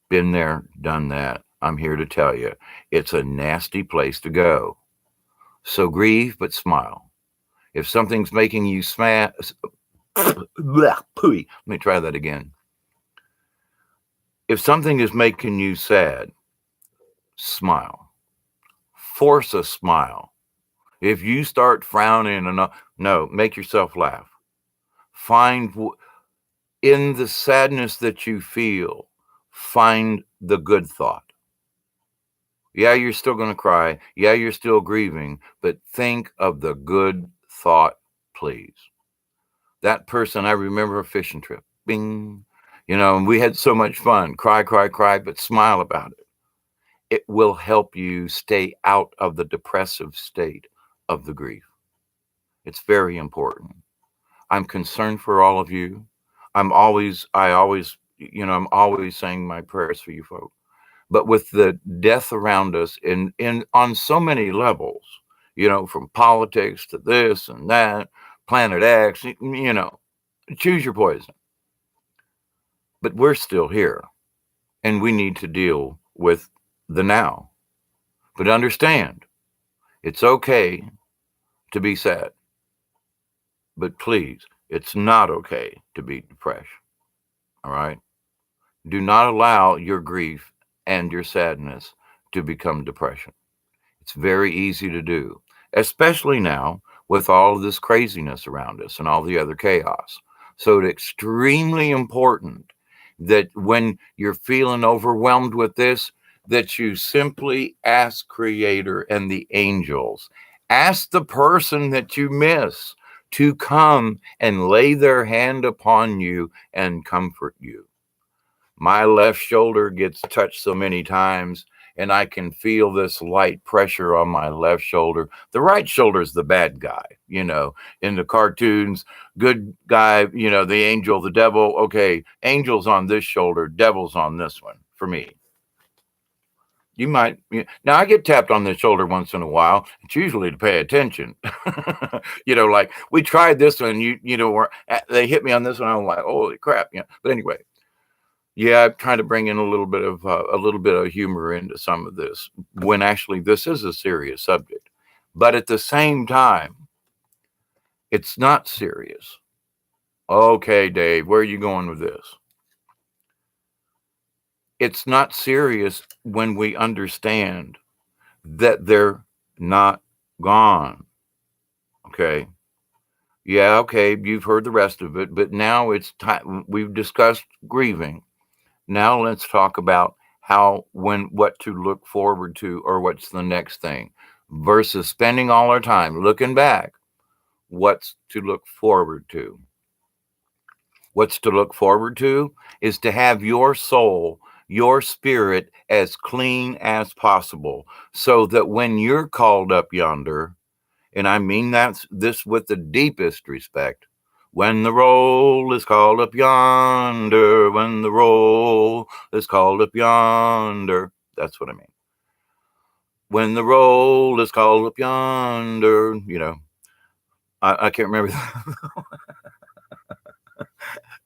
Been there, done that. I'm here to tell you, it's a nasty place to go. So grieve, but smile. If something's making you let me try that again. If something is making you sad, smile. Force a smile. If you start frowning, no, make yourself laugh. Find in the sadness that you feel, find the good thought. Yeah, you're still going to cry. Yeah, you're still grieving, but think of the good thought, please. That person, I remember a fishing trip. Bing. And we had so much fun. Cry, cry, cry, but smile about it. It will help you stay out of the depressive state of the grief. It's very important. I'm concerned for all of you. I'm always saying my prayers for you folks. But with the death around us in on so many levels, from politics to this and that, Planet X, choose your poison. But we're still here and we need to deal with the now. But understand, it's okay to be sad. But please, it's not okay to be depressed. All right? Do not allow your grief and your sadness to become depression. It's very easy to do, especially now with all of this craziness around us and all the other chaos. So it's extremely important that when you're feeling overwhelmed with this, that you simply ask Creator and the angels, ask the person that you miss to come and lay their hand upon you and comfort you. My left shoulder gets touched so many times, and I can feel this light pressure on my left shoulder. The right shoulder is the bad guy, in the cartoons, good guy, the angel, the devil. Okay, angel's on this shoulder, devil's on this one for me. You might now I get tapped on the shoulder once in a while. It's usually to pay attention. Like we tried this one, they hit me on this one. I'm like, holy crap, But anyway, yeah, I'm trying to bring in a little bit of humor into some of this when actually this is a serious subject. But at the same time, it's not serious. Okay, Dave, where are you going with this? It's not serious when we understand that they're not gone. Okay. Yeah, okay, you've heard the rest of it, but now it's time. We've discussed grieving. Now let's talk about what to look forward to, or what's the next thing, versus spending all our time looking back. What's to look forward to? What's to look forward to is to have your soul, your spirit as clean as possible, so that when you're called up yonder, and I mean this with the deepest respect, when the roll is called up yonder, when the roll is called up yonder, that's what I mean. When the roll is called up yonder, I can't remember.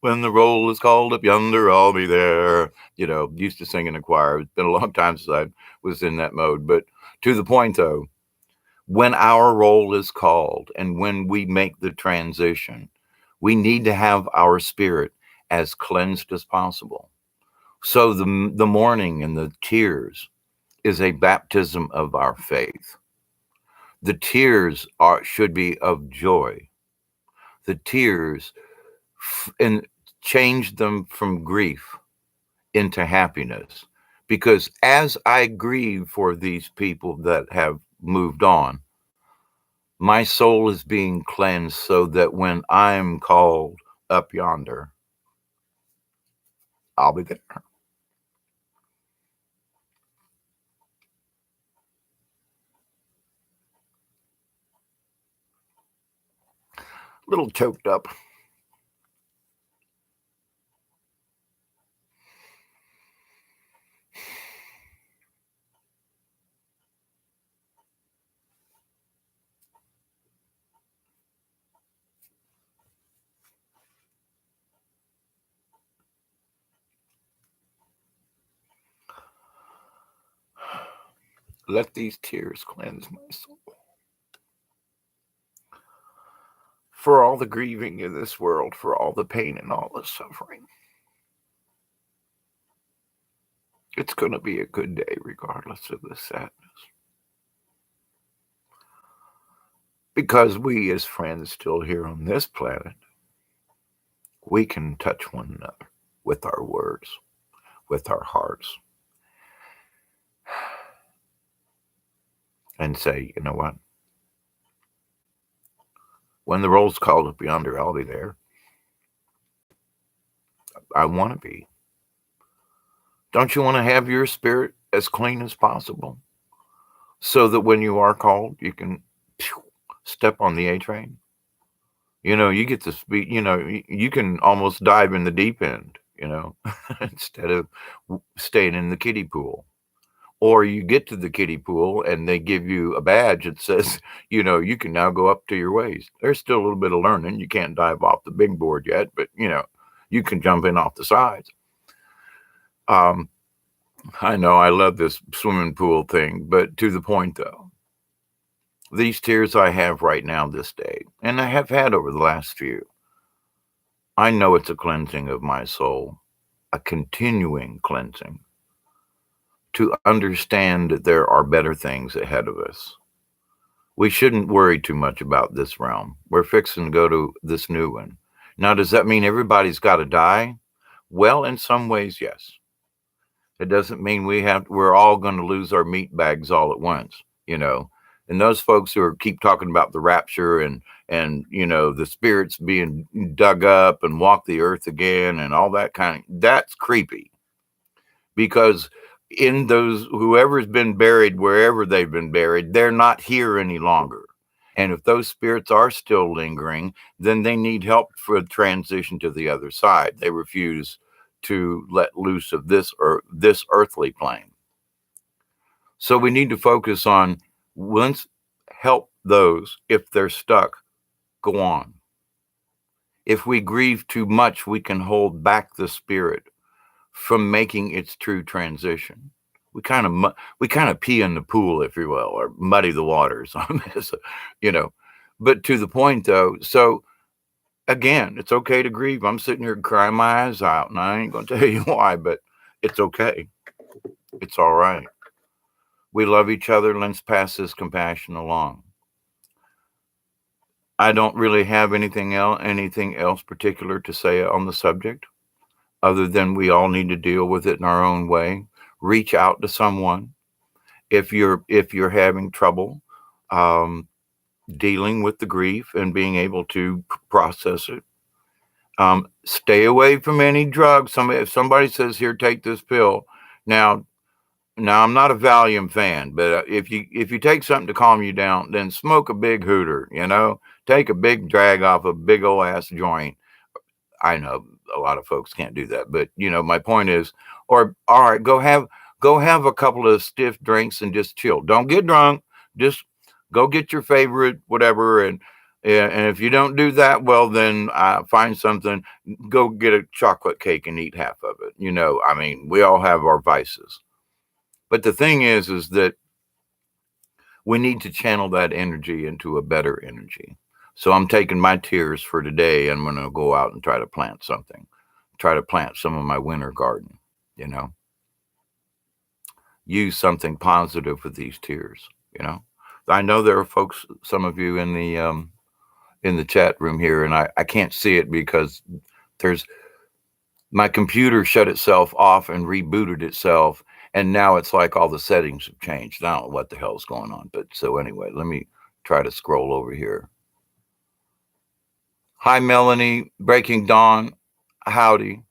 When the roll is called up yonder, I'll be there. Used to sing in a choir. It's been a long time since I was in that mode. But to the point, though, when our roll is called and when we make the transition, we need to have our spirit as cleansed as possible. So the mourning and the tears is a baptism of our faith. The tears should be of joy. The tears and change them from grief into happiness. Because as I grieve for these people that have moved on, my soul is being cleansed so that when I'm called up yonder, I'll be there. A little choked up. Let these tears cleanse my soul. For all the grieving in this world, for all the pain and all the suffering, it's going to be a good day regardless of the sadness. Because we as friends still here on this planet, we can touch one another with our words, with our hearts, and say, you know what? When the roll's called up yonder, I'll be there. I want to be. Don't you want to have your spirit as clean as possible so that when you are called, you can step on the A train? You get to speak, you can almost dive in the deep end, instead of staying in the kiddie pool. Or you get to the kiddie pool and they give you a badge that says, you can now go up to your waist. There's still a little bit of learning. You can't dive off the big board yet, but you can jump in off the sides. I know I love this swimming pool thing, but to the point though, these tears I have right now this day, and I have had over the last few, I know it's a cleansing of my soul, a continuing cleansing, to understand that there are better things ahead of us. We shouldn't worry too much about this realm. We're fixing to go to this new one. Now, does that mean everybody's got to die? Well, in some ways, yes. It doesn't mean we're all going to lose our meat bags all at once, And those folks who keep talking about the rapture and the spirits being dug up and walk the earth again and all that that's creepy. Because in those, whoever's been buried, wherever they've been buried, they're not here any longer. And if those spirits are still lingering, then they need help for transition to the other side. They refuse to let loose of this earthly plane. So we need to focus on, let's help those. If they're stuck, go on. If we grieve too much, we can hold back the spirit from making its true transition. We kind of pee in the pool, if you will, or muddy the waters on this, But to the point, though, so again, it's okay to grieve. I'm sitting here crying my eyes out, and I ain't going to tell you why, but it's okay. It's all right. We love each other. Let's pass this compassion along. I don't really have anything else particular to say on the subject, other than we all need to deal with it in our own way. Reach out to someone if you're having trouble dealing with the grief and being able to process it. Stay away from any drugs. If somebody says, "Here, take this pill," now I'm not a Valium fan, but if you take something to calm you down, then smoke a big hooter. Take a big drag off a big old ass joint. I know a lot of folks can't do that, but my point is, or all right, go have a couple of stiff drinks and just chill. Don't get drunk. Just go get your favorite whatever, and if you don't do that, well, then find something. Go get a chocolate cake and eat half of it. I mean, we all have our vices, but the thing is that we need to channel that energy into a better energy. So I'm taking my tears for today, and I'm going to go out and try to plant something. Try to plant some of my winter garden, Use something positive with these tears, I know there are folks, some of you in the chat room here, and I can't see it because my computer shut itself off and rebooted itself, and now it's like all the settings have changed. I don't know what the hell is going on, but so anyway, let me try to scroll over here. Hi, Melanie, Breaking Dawn. Howdy.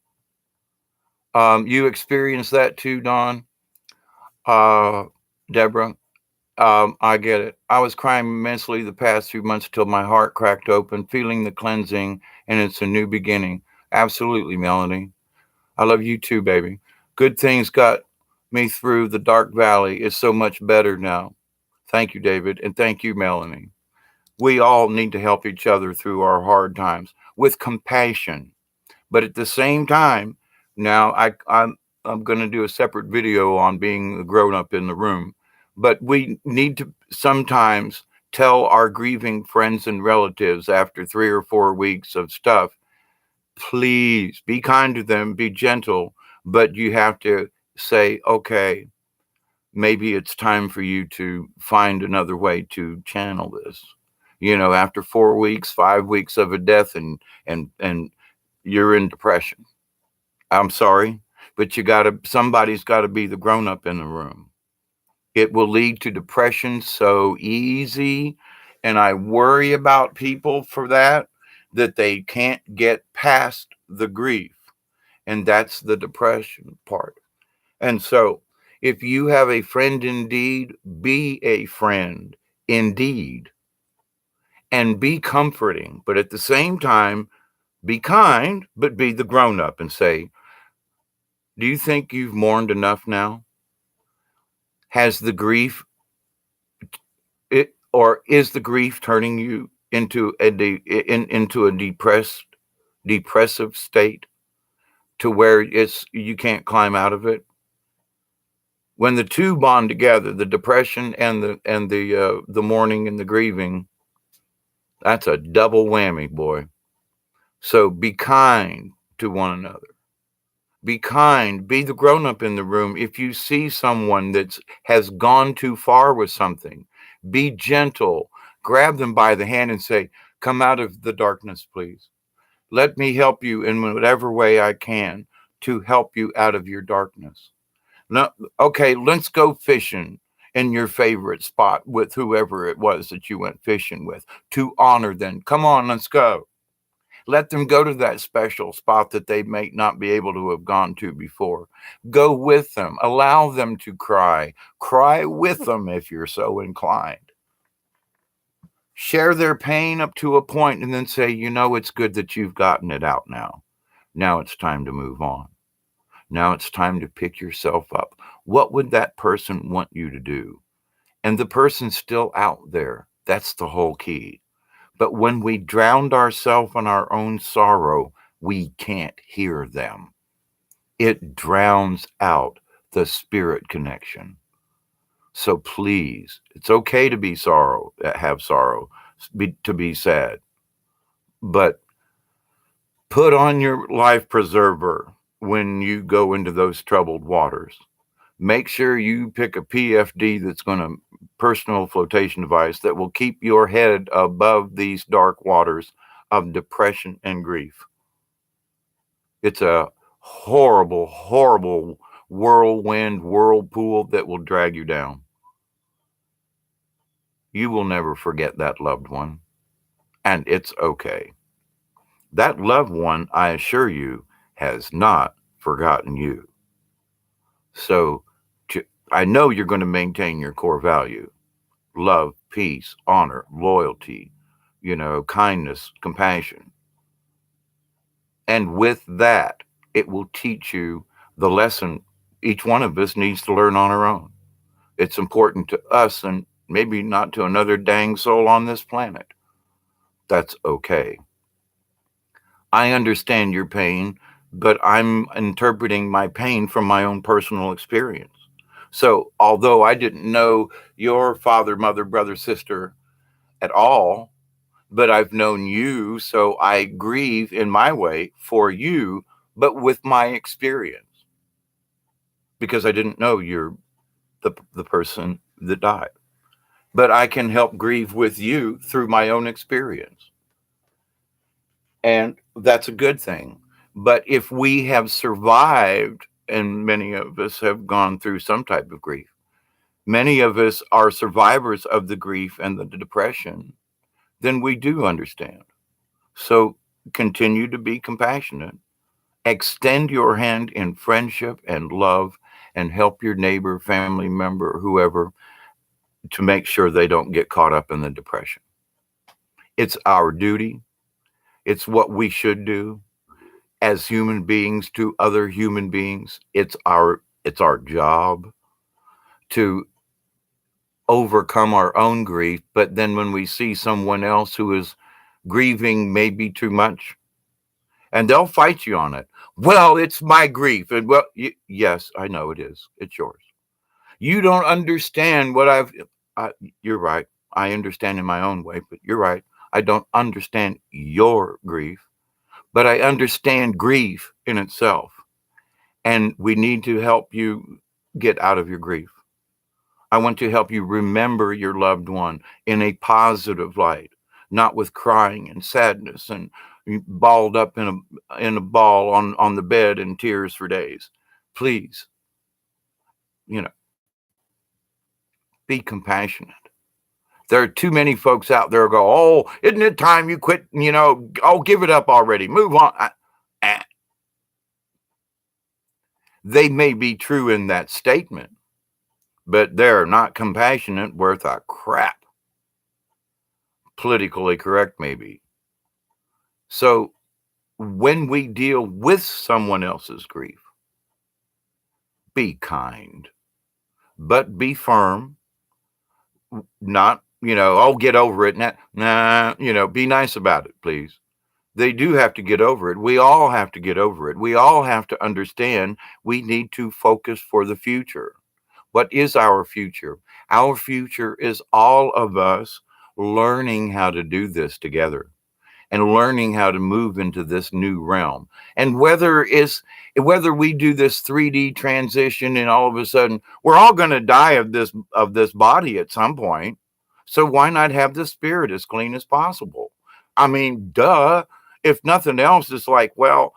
You experienced that too, Dawn? Deborah? I get it. I was crying immensely the past few months till my heart cracked open, feeling the cleansing, and it's a new beginning. Absolutely, Melanie. I love you too, baby. Good things got me through the dark valley. It's so much better now. Thank you, David, and thank you, Melanie. We all need to help each other through our hard times with compassion. But at the same time, now I'm going to do a separate video on being the grown-up in the room. But we need to sometimes tell our grieving friends and relatives after 3 or 4 weeks of stuff, please be kind to them, be gentle, but you have to say, okay, maybe it's time for you to find another way to channel this. After 4 weeks, 5 weeks of a death and you're in depression. I'm sorry, but somebody's got to be the grown-up in the room. It will lead to depression so easy, and I worry about people for that they can't get past the grief, and that's the depression part. And so if you have a friend indeed, be a friend indeed, and be comforting, but at the same time, be kind, but be the grown-up and say, do you think you've mourned enough now? Has the grief, or is the grief turning you into a depressive state to where you can't climb out of it? When the two bond together, the depression and the mourning and the grieving, that's a double whammy, boy. So be kind to one another. Be kind, be the grown-up in the room. If you see someone that has gone too far with something, be gentle. Grab them by the hand and say, come out of the darkness, please. Let me help you in whatever way I can to help you out of your darkness. No, okay, let's go fishing in your favorite spot with whoever it was that you went fishing with, to honor them. Come on, let's go. Let them go to that special spot that they may not be able to have gone to before. Go with them. Allow them to cry. Cry with them if you're so inclined. Share their pain up to a point and then say, it's good that you've gotten it out now. Now it's time to move on. Now it's time to pick yourself up. What would that person want you to do? And the person's still out there. That's the whole key. But when we drowned ourselves in our own sorrow, we can't hear them. It drowns out the spirit connection. So please, it's okay to be have sorrow, to be sad. But put on your life preserver when you go into those troubled waters. Make sure you pick a PFD that's going to personal flotation device that will keep your head above these dark waters of depression and grief. It's a horrible, horrible whirlwind, whirlpool that will drag you down. You will never forget that loved one, and it's okay. That loved one, I assure you, has not forgotten you. So I know you're going to maintain your core value: love, peace, honor, loyalty, kindness, compassion. And with that, it will teach you the lesson each one of us needs to learn on our own. It's important to us and maybe not to another dang soul on this planet. That's okay. I understand your pain, but I'm interpreting my pain from my own personal experience. So although I didn't know your father, mother, brother, sister at all, but I've known you, so I grieve in my way for you, but with my experience, because I didn't know you're the person that died. But I can help grieve with you through my own experience. And that's a good thing. But if we have survived, and many of us have gone through some type of grief, many of us are survivors of the grief and the depression, then we do understand. So continue to be compassionate. Extend your hand in friendship and love and help your neighbor, family member, whoever, to make sure they don't get caught up in the depression. It's our duty. It's what we should do as human beings to other human beings. It's our job to overcome our own grief. But then when we see someone else who is grieving maybe too much, and they'll fight you on it. Well, it's my grief. And yes, I know it is. It's yours. You don't understand what you're right. I understand in my own way, but you're right. I don't understand your grief, but I understand grief in itself. And we need to help you get out of your grief. I want to help you remember your loved one in a positive light, not with crying and sadness and balled up in a ball on the bed in tears for days. Please, be compassionate. There are too many folks out there who go, oh, isn't it time you quit? Give it up already. Move on. They may be true in that statement, but they're not compassionate worth a crap. Politically correct, maybe. So when we deal with someone else's grief, be kind, but be firm. Not, get over it. Nah, be nice about it, please. They do have to get over it. We all have to get over it. We all have to understand we need to focus for the future. What is our future? Our future is all of us learning how to do this together and learning how to move into this new realm. And whether we do this 3D transition and all of a sudden we're all going to die of this body at some point. So why not have the spirit as clean as possible? I mean, duh. If nothing else, it's like, well,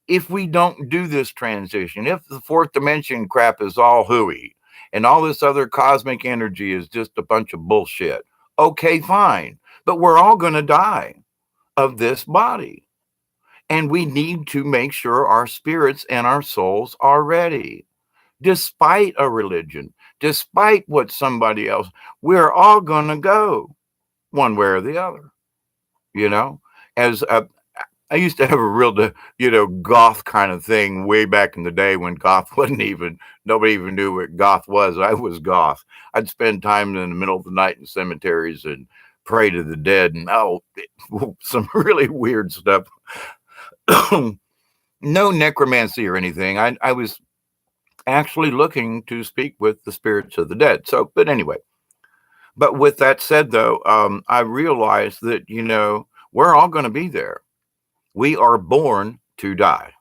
if we don't do this transition, if the fourth dimension crap is all hooey and all this other cosmic energy is just a bunch of bullshit, okay, fine. But we're all going to die of this body. And we need to make sure our spirits and our souls are ready, despite a religion, despite what somebody else, we're all going to go one way or the other, you know, as I used to have a real, goth kind of thing way back in the day when goth wasn't even, nobody even knew what goth was. I was goth. I'd spend time in the middle of the night in cemeteries and pray to the dead and, some really weird stuff. No necromancy or anything. I was actually looking to speak with the spirits of the dead. So, but anyway, but with that said, though, I realized that, we're all going to be there. We are born to die.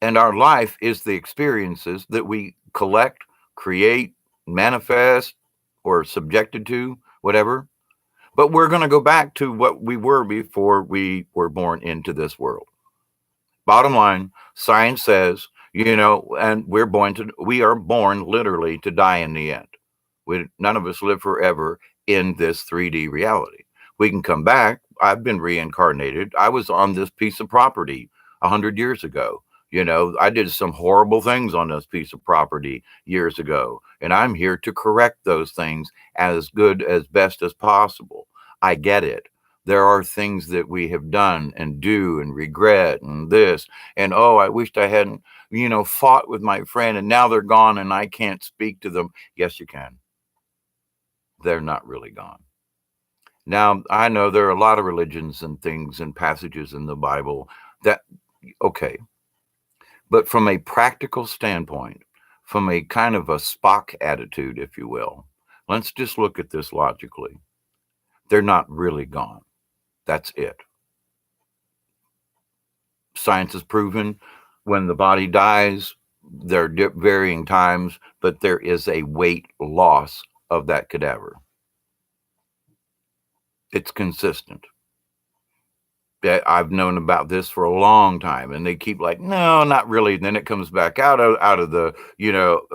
And our life is the experiences that we collect, create, manifest, or subjected to, whatever. But we're going to go back to what we were before we were born into this world. Bottom line, science says, and we are born literally to die in the end. None of us live forever in this 3D reality. We can come back. I've been reincarnated. I was on this piece of property 100 years ago. I did some horrible things on this piece of property years ago, and I'm here to correct those things as best as possible. I get it. There are things that we have done and do and regret and this, and I wished I hadn't, fought with my friend, and now they're gone and I can't speak to them. Yes, you can. They're not really gone. Now, I know there are a lot of religions and things and passages in the Bible that, okay, but from a practical standpoint, from a kind of a Spock attitude, if you will, let's just look at this logically. They're not really gone. That's it. Science has proven when the body dies, there are varying times, but there is a weight loss of that cadaver. It's consistent. I've known about this for a long time, and they keep like, no, not really. And then it comes back out of the,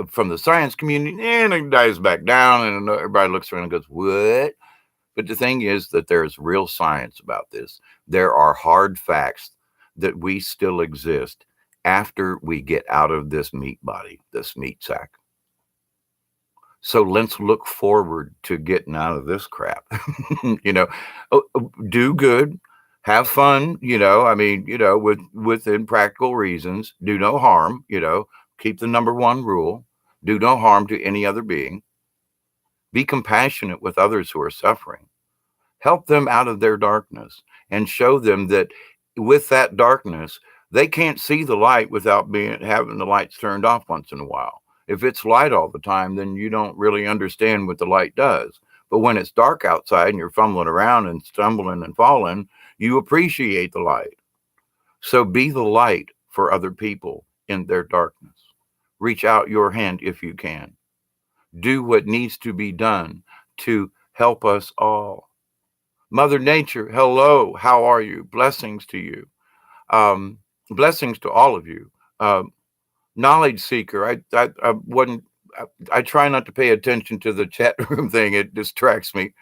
from the science community, and it dies back down, and everybody looks around and goes, what? But the thing is that there's real science about this. There are hard facts that we still exist after we get out of this meat body, this meat sack. So let's look forward to getting out of this crap. Do good, have fun, within practical reasons, do no harm, keep the number one rule, do no harm to any other being, be compassionate with others who are suffering, help them out of their darkness, and show them that with that darkness, they can't see the light without having the lights turned off once in a while. If it's light all the time, then you don't really understand what the light does. But when it's dark outside and you're fumbling around and stumbling and falling, you appreciate the light. So be the light for other people in their darkness. Reach out your hand if you can. Do what needs to be done to help us all. Mother Nature, hello, how are you? Blessings to you. Blessings to all of you. Knowledge seeker. I try not to pay attention to the chat room thing. It distracts me,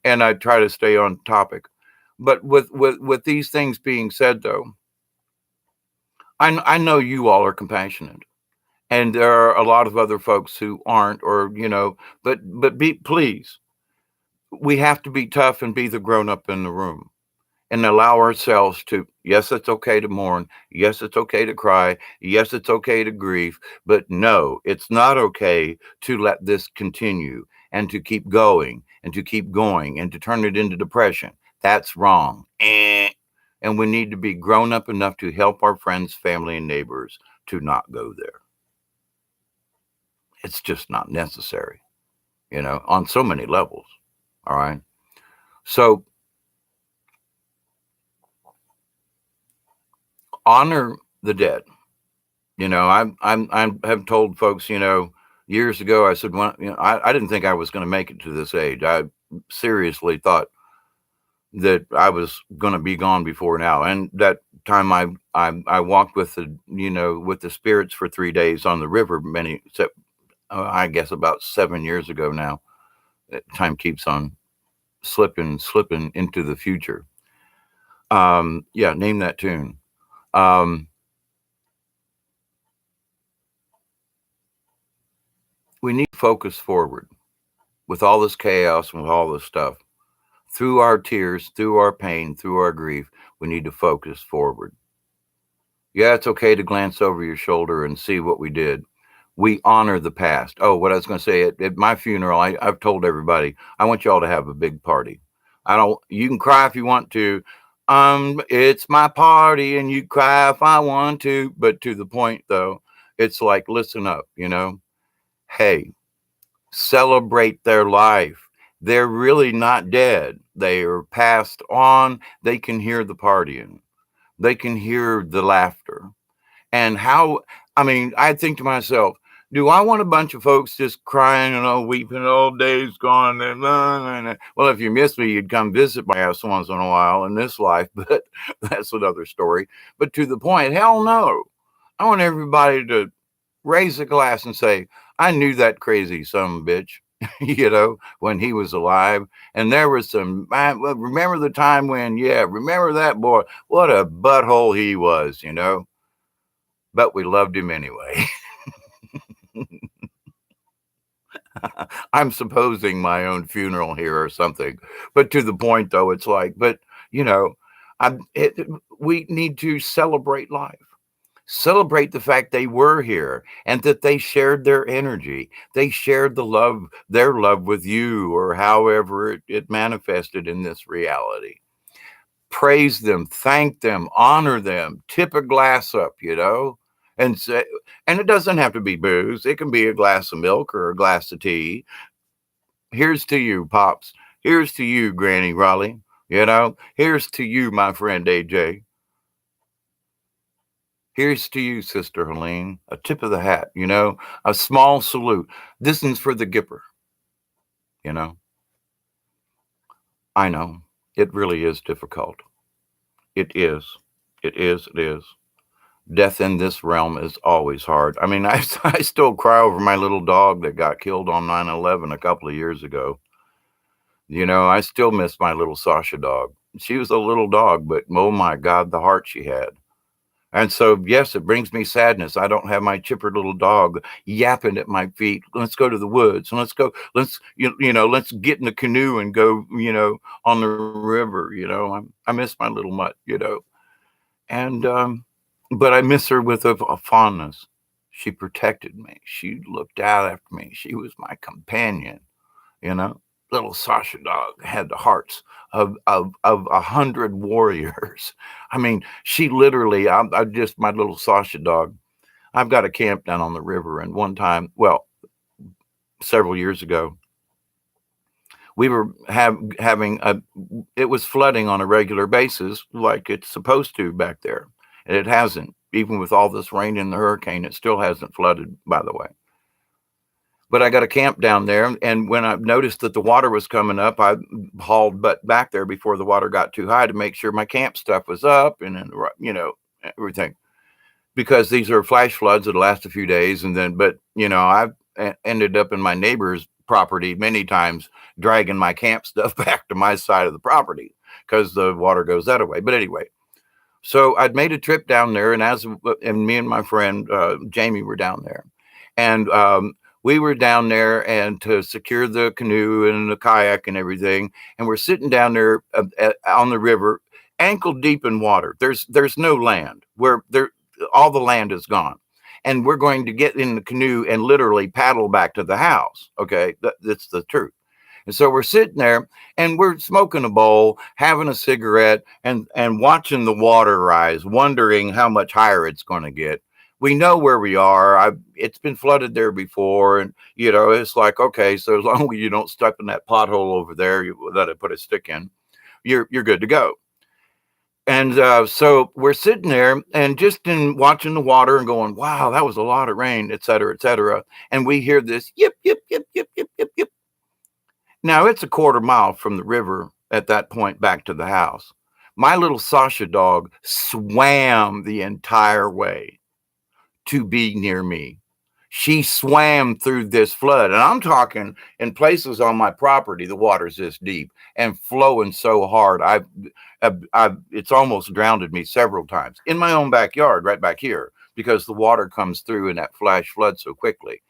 and I try to stay on topic. But with these things being said, though, I know you all are compassionate, and there are a lot of other folks who aren't, or but please, we have to be tough and be the grown up in the room. And allow ourselves to, yes, it's okay to mourn. Yes, it's okay to cry. Yes, it's okay to grieve. But no, it's not okay to let this continue and to keep going and to keep going and to turn it into depression. That's wrong. And we need to be grown up enough to help our friends, family, and neighbors to not go there. It's just not necessary, on so many levels. All right. So, honor the dead. I have told folks, years ago, I said, well, I didn't think I was going to make it to this age. I seriously thought that I was going to be gone before now. And that time I walked with the spirits for 3 days on the river, I guess about 7 years ago now. Time keeps on slipping into the future. Yeah, name that tune. Um, we need to focus forward with all this chaos and with all this stuff. Through our tears, through our pain, through our grief, we need to focus forward. Yeah, it's okay to glance over your shoulder and see what we did. We honor the past. Oh, what I was going to say at my funeral, I've told everybody, I want y'all to have a big party. I don't, you can cry if you want to. It's my party and you cry if I want to. But to the point though, it's like, listen up, hey, celebrate their life. They're really not dead. They are passed on. They can hear the partying. They can hear the laughter. And how, I mean, I think to myself, do I want a bunch of folks just crying and weeping, days gone? Well, if you miss me, you'd come visit my house once in a while in this life, but that's another story. But to the point, hell no. I want everybody to raise a glass and say, I knew that crazy son of a bitch, when he was alive. And there was remember the time when, remember that boy, what a butthole he was, but we loved him anyway. I'm supposing my own funeral here or something. But to the point, though, it's like, but, you know, we need to celebrate life. Celebrate the fact they were here and that they shared their energy. They shared their love with you, or however it manifested in this reality. Praise them, thank them, honor them, tip a glass up, and say, and it doesn't have to be booze. It can be a glass of milk or a glass of tea. Here's to you, Pops. Here's to you, Granny Raleigh. Here's to you, my friend AJ. Here's to you, Sister Helene. A tip of the hat, a small salute. This is for the Gipper, you know. I know it really is difficult. It is. It is. It is. Death in this realm is always hard. I mean, I still cry over my little dog that got killed on 9/11 a couple of years ago. I still miss my little Sasha dog. She was a little dog, but oh my God, the heart she had. And so, yes, it brings me sadness. I don't have my chipper little dog yapping at my feet. Let's go to the woods. And let's go. Let's get in the canoe and go, on the river. I miss my little mutt, and, but I miss her with a fondness. She protected me. She looked out after me. She was my companion, you know. Little Sasha dog had the hearts of 100 warriors. I mean, she literally, I just, my little Sasha dog, I've got a camp down on the river. And one time, well, several years ago, we were having it was flooding on a regular basis like it's supposed to back there. And it hasn't. Even with all this rain and the hurricane, it still hasn't flooded, by the way. But I got a camp down there, and when I noticed that the water was coming up, I hauled butt back there before the water got too high to make sure my camp stuff was up and then, everything. Because these are flash floods that last a few days, and then, but I've ended up in my neighbor's property many times, dragging my camp stuff back to my side of the property because the water goes that way. But anyway, so I'd made a trip down there, and me and my friend Jamie were down there, and we were down there and to secure the canoe and the kayak and everything. And we're sitting down there on the river, ankle deep in water. There's no land where all the land is gone. And we're going to get in the canoe and literally paddle back to the house. Okay. That's the truth. And so we're sitting there and we're smoking a bowl, having a cigarette and watching the water rise, wondering how much higher it's going to get. We know where we are. It's been flooded there before. And, it's like, okay, so as long as you don't step in that pothole over there that I put a stick in, you're good to go. And so we're sitting there and just in watching the water and going, wow, that was a lot of rain, et cetera, et cetera. And we hear this yip, yip, yip, yip, yip, yip, yip. Now it's a quarter mile from the river at that point back to the house. My little Sasha dog swam the entire way to be near me. She swam through this flood. And I'm talking in places on my property, the water's this deep and flowing so hard. It's almost drowned me several times in my own backyard, right back here, because the water comes through in that flash flood so quickly.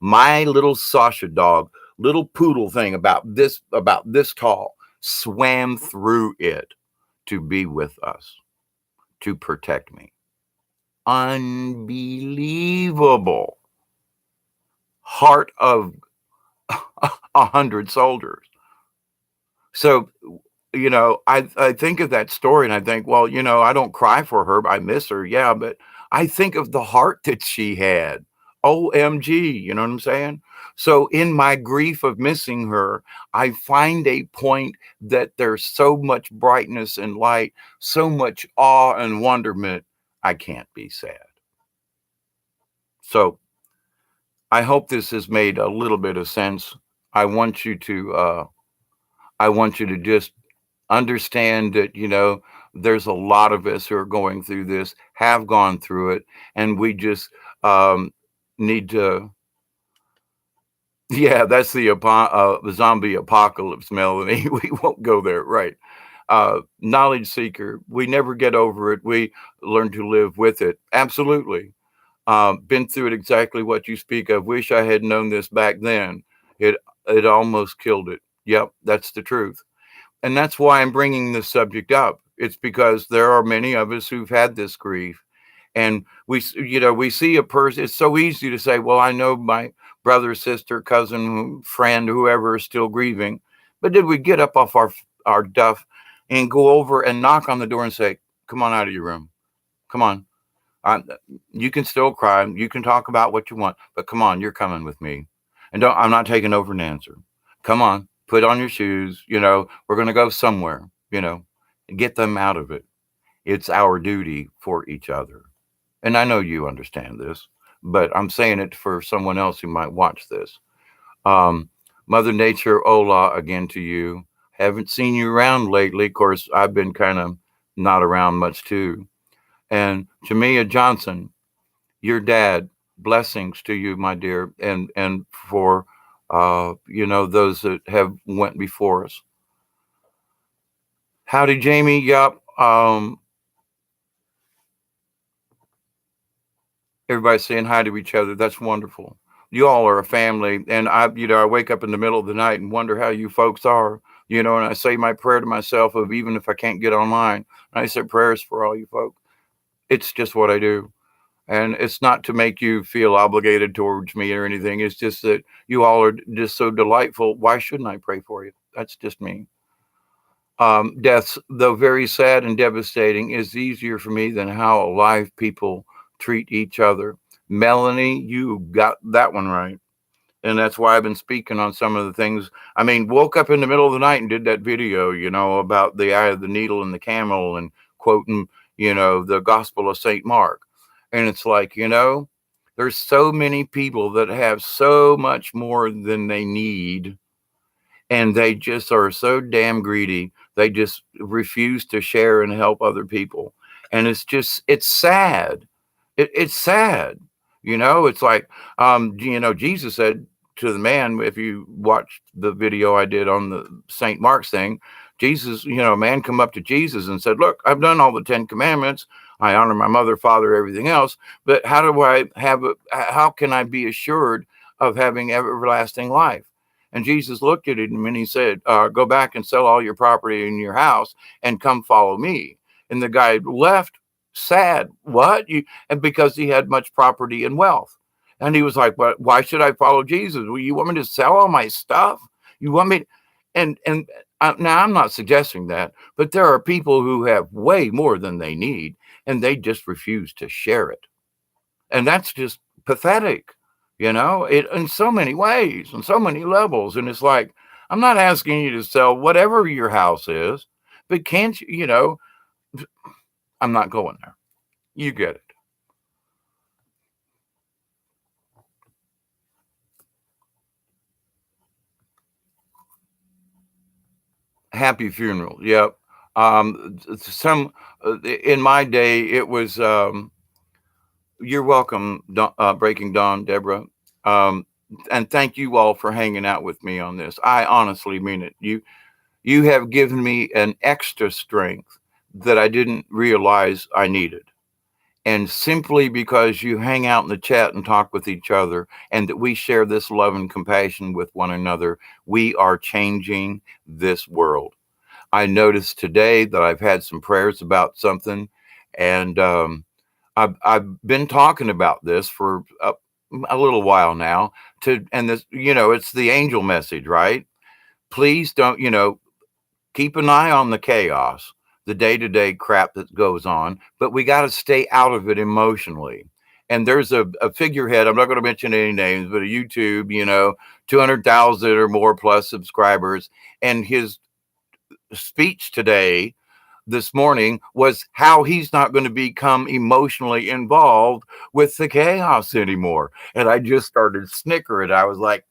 My little Sasha dog, little poodle thing about this tall, swam through it to be with us, to protect me. Unbelievable. Heart of 100 soldiers. So, I think of that story and I think, well, I don't cry for her. I miss her. Yeah. But I think of the heart that she had. OMG. You know what I'm saying? So in my grief of missing her, I find a point that there's so much brightness and light, so much awe and wonderment. I can't be sad. So I hope this has made a little bit of sense. I want you to, I want you to just understand that, there's a lot of us who are going through this, have gone through it, and we just need to. Yeah, that's the zombie apocalypse, Melanie. We won't go there, right? Knowledge seeker. We never get over it. We learn to live with it. Absolutely. Been through it exactly what you speak of. Wish I had known this back then. It almost killed it. Yep, that's the truth. And that's why I'm bringing this subject up. It's because there are many of us who've had this grief, and we see a person. It's so easy to say, well, I know my brother, sister, cousin, friend, whoever is still grieving. But did we get up off our duff and go over and knock on the door and say, come on out of your room? Come on. I, you can still cry. You can talk about what you want, but come on, you're coming with me. And I'm not taking over an answer. Come on, put on your shoes. We're going to go somewhere, get them out of it. It's our duty for each other. And I know you understand this, but I'm saying it for someone else who might watch this. Um, Mother Nature, Ola, again to you. Haven't seen you around lately. Of course, I've been kind of not around much too. And Jamia Johnson, your dad, blessings to you, my dear, and for those that have went before us. Howdy, Jamie. Yup. Everybody's saying hi to each other. That's wonderful. You all are a family, and I wake up in the middle of the night and wonder how you folks are. And I say my prayer to myself of even if I can't get online, I say prayers for all you folks. It's just what I do. And it's not to make you feel obligated towards me or anything. It's just that you all are just so delightful. Why shouldn't I pray for you? That's just me. Deaths, though very sad and devastating, is easier for me than how alive people treat each other. Melanie, you got that one right. And that's why I've been speaking on some of the things. I mean, woke up in the middle of the night and did that video, about the eye of the needle and the camel and quoting, the Gospel of St. Mark. And it's like, there's so many people that have so much more than they need, and they just are so damn greedy. They just refuse to share and help other people. And it's sad. It's sad. It's like, Jesus said to the man, if you watch the video I did on the St. Mark's thing, Jesus, a man come up to Jesus and said, look, I've done all the 10 commandments. I honor my mother, father, everything else. But how can I be assured of having everlasting life? And Jesus looked at him and he said, go back and sell all your property in your house and come follow me. And the guy left sad. What? And because he had much property and wealth. And he was like, but why should I follow Jesus? Well, you want me to sell all my stuff? You want me? And now I'm not suggesting that, but there are people who have way more than they need and they just refuse to share it. And that's just pathetic, it in so many ways, on so many levels. And it's like, I'm not asking you to sell whatever your house is, but can't you, I'm not going there. You get it. Happy funeral. Yep. Some in my day, it was You're welcome, Breaking Dawn, Deborah. Um, and thank you all for hanging out with me on this. I honestly mean it. You have given me an extra strength that I didn't realize I needed. And simply because you hang out in the chat and talk with each other, and that we share this love and compassion with one another, we are changing this world. I noticed today that I've had some prayers about something, and I've been talking about this for a little while now. And this, it's the angel message, right? Please don't, keep an eye on the chaos, the day to day crap that goes on, but we got to stay out of it emotionally. And there's a figurehead, I'm not going to mention any names, but a YouTube, 200,000 or more plus subscribers. And his speech today, this morning, was how he's not going to become emotionally involved with the chaos anymore. And I just started snickering. I was like,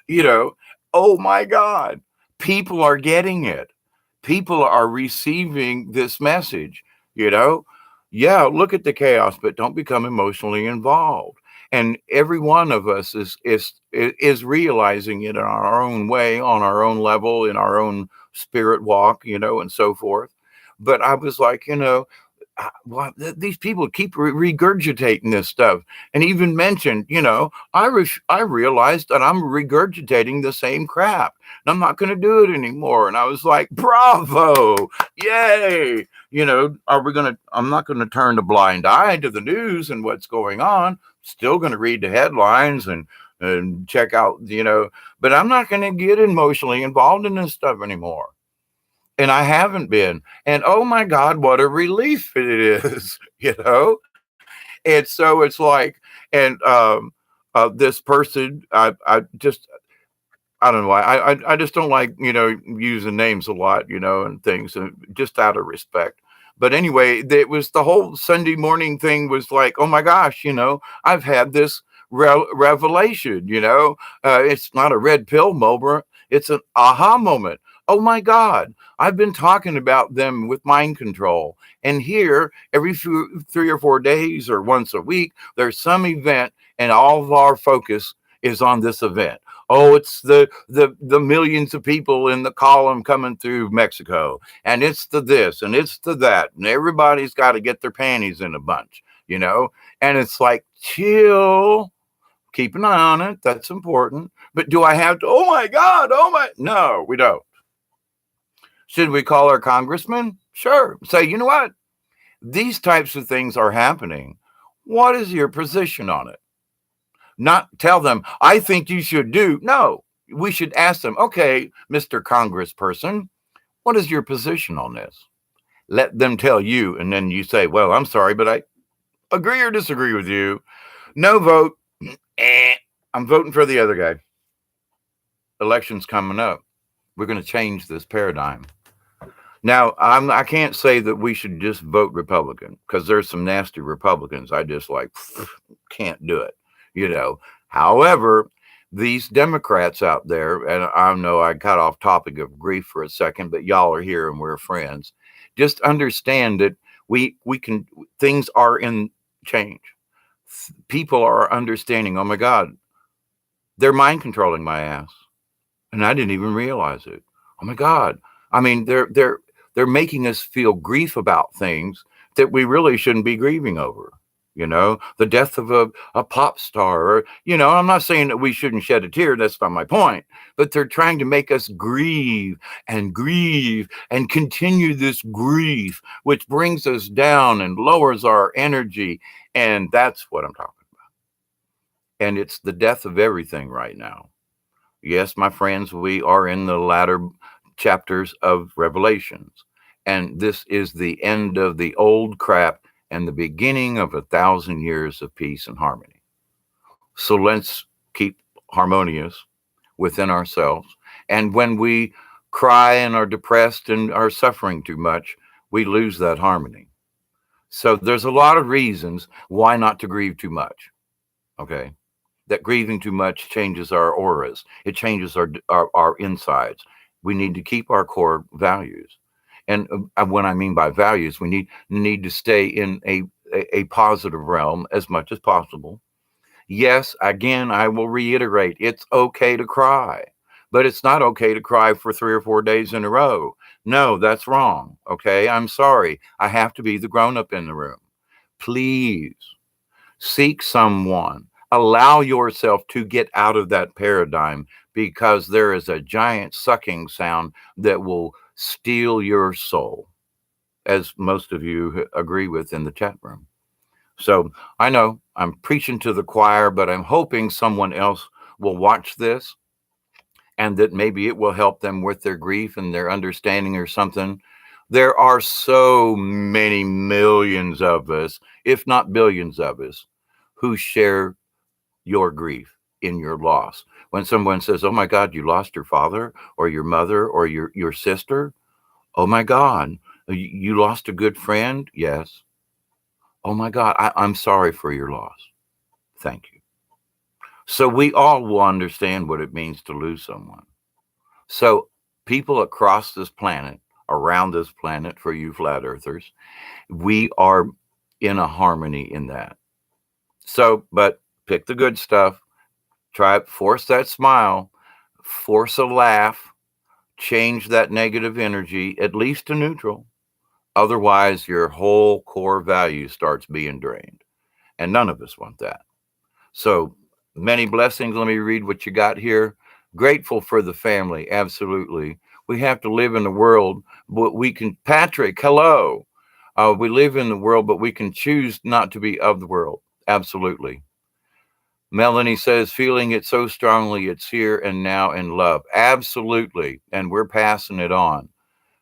you know, oh my God, people are getting it. People are receiving this message, you know? Yeah, look at the chaos, but don't become emotionally involved. And every one of us is realizing it in our own way, on our own level, in our own spirit walk, and so forth. But I was like, well, these people keep regurgitating this stuff, and even mentioned, I realized that I'm regurgitating the same crap, and I'm not going to do it anymore. And I was like, bravo, yay! I'm not going to turn a blind eye to the news and what's going on. Still going to read the headlines and check out, but I'm not going to get emotionally involved in this stuff anymore. And I haven't been. And oh my God, what a relief it is, And so it's like, and this person, I don't know why. I just don't like, using names a lot, and things, just out of respect. But anyway, it was the whole Sunday morning thing was like, oh my gosh, I've had this revelation, it's not a red pill moment. It's an aha moment. Oh my God, I've been talking about them with mind control. And here, every 3 or 4 days or once a week, there's some event, and all of our focus is on this event. Oh, it's the millions of people in the column coming through Mexico, and it's the this and it's the that, and everybody's got to get their panties in a bunch, And it's like, chill, keep an eye on it. That's important. But do I have to? Oh my God! Oh my! No, we don't. Should we call our congressman? Sure. Say, you know what? These types of things are happening. What is your position on it? Not tell them, I think you should do. No, we should ask them, okay, Mr. Congressperson, what is your position on this? Let them tell you, and then you say, well, I'm sorry, but I agree or disagree with you. No vote. I'm voting for the other guy. Election's coming up. We're going to change this paradigm. Now, I can't say that we should just vote Republican, because there's some nasty Republicans I just can't do it. However, these Democrats out there, and I know I got off topic of grief for a second, but y'all are here and we're friends. Just understand that we can, things are in change. People are understanding, oh my God, they're mind controlling my ass. And I didn't even realize it. Oh my God. I mean, they're making us feel grief about things that we really shouldn't be grieving over. The death of a pop star, or, I'm not saying that we shouldn't shed a tear. That's not my point. But they're trying to make us grieve and continue this grief, which brings us down and lowers our energy. And that's what I'm talking about. And it's the death of everything right now. Yes, my friends, we are in the latter chapters of Revelations. And this is the end of the old crap and the beginning of 1,000 years of peace and harmony. So let's keep harmonious within ourselves. And when we cry and are depressed and are suffering too much, we lose that harmony. So there's a lot of reasons why not to grieve too much. Okay. That grieving too much changes our auras. It changes our insides. We need to keep our core values. And when I mean by values, we need to stay in a positive realm as much as possible. Yes, again, I will reiterate, it's okay to cry, but it's not okay to cry for 3 or 4 days in a row. No, that's wrong. Okay, I'm sorry. I have to be the grown up in the room. Please seek someone. Allow yourself to get out of that paradigm, because there is a giant sucking sound that will steal your soul, as most of you agree with in the chat room. So I know I'm preaching to the choir, but I'm hoping someone else will watch this and that maybe it will help them with their grief and their understanding or something. There are so many millions of us, if not billions of us, who share your grief in your loss. When someone says, "Oh my God, you lost your father or your mother or your sister," oh my God, you lost a good friend? Yes. Oh my God, I'm sorry for your loss. Thank you. So we all will understand what it means to lose someone. So people across this planet, around this planet, for you flat earthers, we are in a harmony in that. So, but pick the good stuff, try it, force that smile, force a laugh, change that negative energy, at least to neutral. Otherwise, your whole core value starts being drained. And none of us want that. So many blessings. Let me read what you got here. Grateful for the family. Absolutely. We have to live in the world, but we can, Patrick, hello. We live in the world, but we can choose not to be of the world. Absolutely. Melanie says, feeling it so strongly, it's here and now in love. Absolutely. And we're passing it on.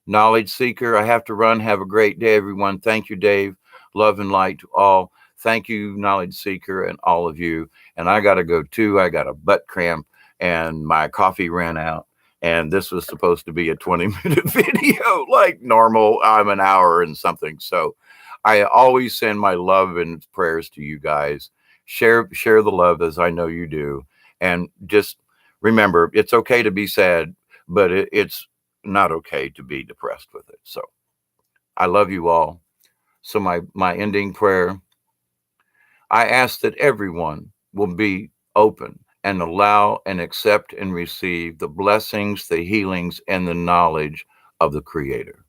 Knowledge seeker, I have to run. Have a great day, everyone. Thank you, Dave. Love and light to all. Thank you, knowledge seeker, and all of you. And I got to go too. I got a butt cramp and my coffee ran out. And this was supposed to be a 20-minute video, like normal. I'm an hour and something. So I always send my love and prayers to you guys. Share the love, as I know you do. And just remember, it's okay to be sad, but it's not okay to be depressed with it. So I love you all. So my ending prayer, I ask that everyone will be open and allow and accept and receive the blessings, the healings, and the knowledge of the Creator.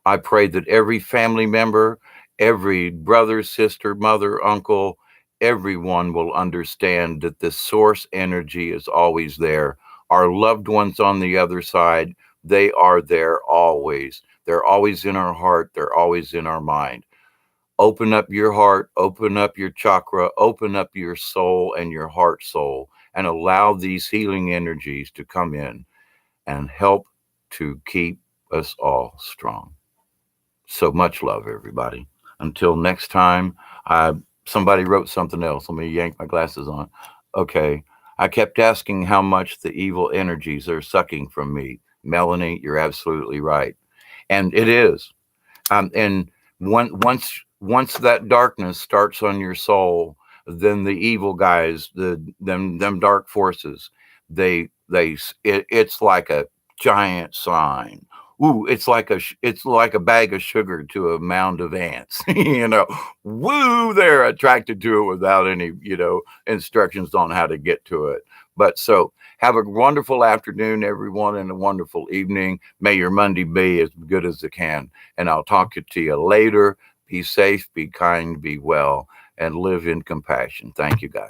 I pray that every family member, every brother, sister, mother, uncle, everyone will understand that the source energy is always there. Our loved ones on the other side, they are there always. They're always in our heart. They're always in our mind. Open up your heart, open up your chakra, open up your soul and your heart soul, and allow these healing energies to come in and help to keep us all strong. So much love, everybody. Until next time, somebody wrote something else. Let me yank my glasses on. Okay. I kept asking how much the evil energies are sucking from me. Melanie, you're absolutely right. And it is. And once that darkness starts on your soul, then the evil guys, them dark forces, it's like a giant sign. Ooh, it's like a bag of sugar to a mound of ants. Woo, they're attracted to it without any, instructions on how to get to it. But so have a wonderful afternoon, everyone, and a wonderful evening. May your Monday be as good as it can. And I'll talk to you later. Be safe, be kind, be well, and live in compassion. Thank you, guys.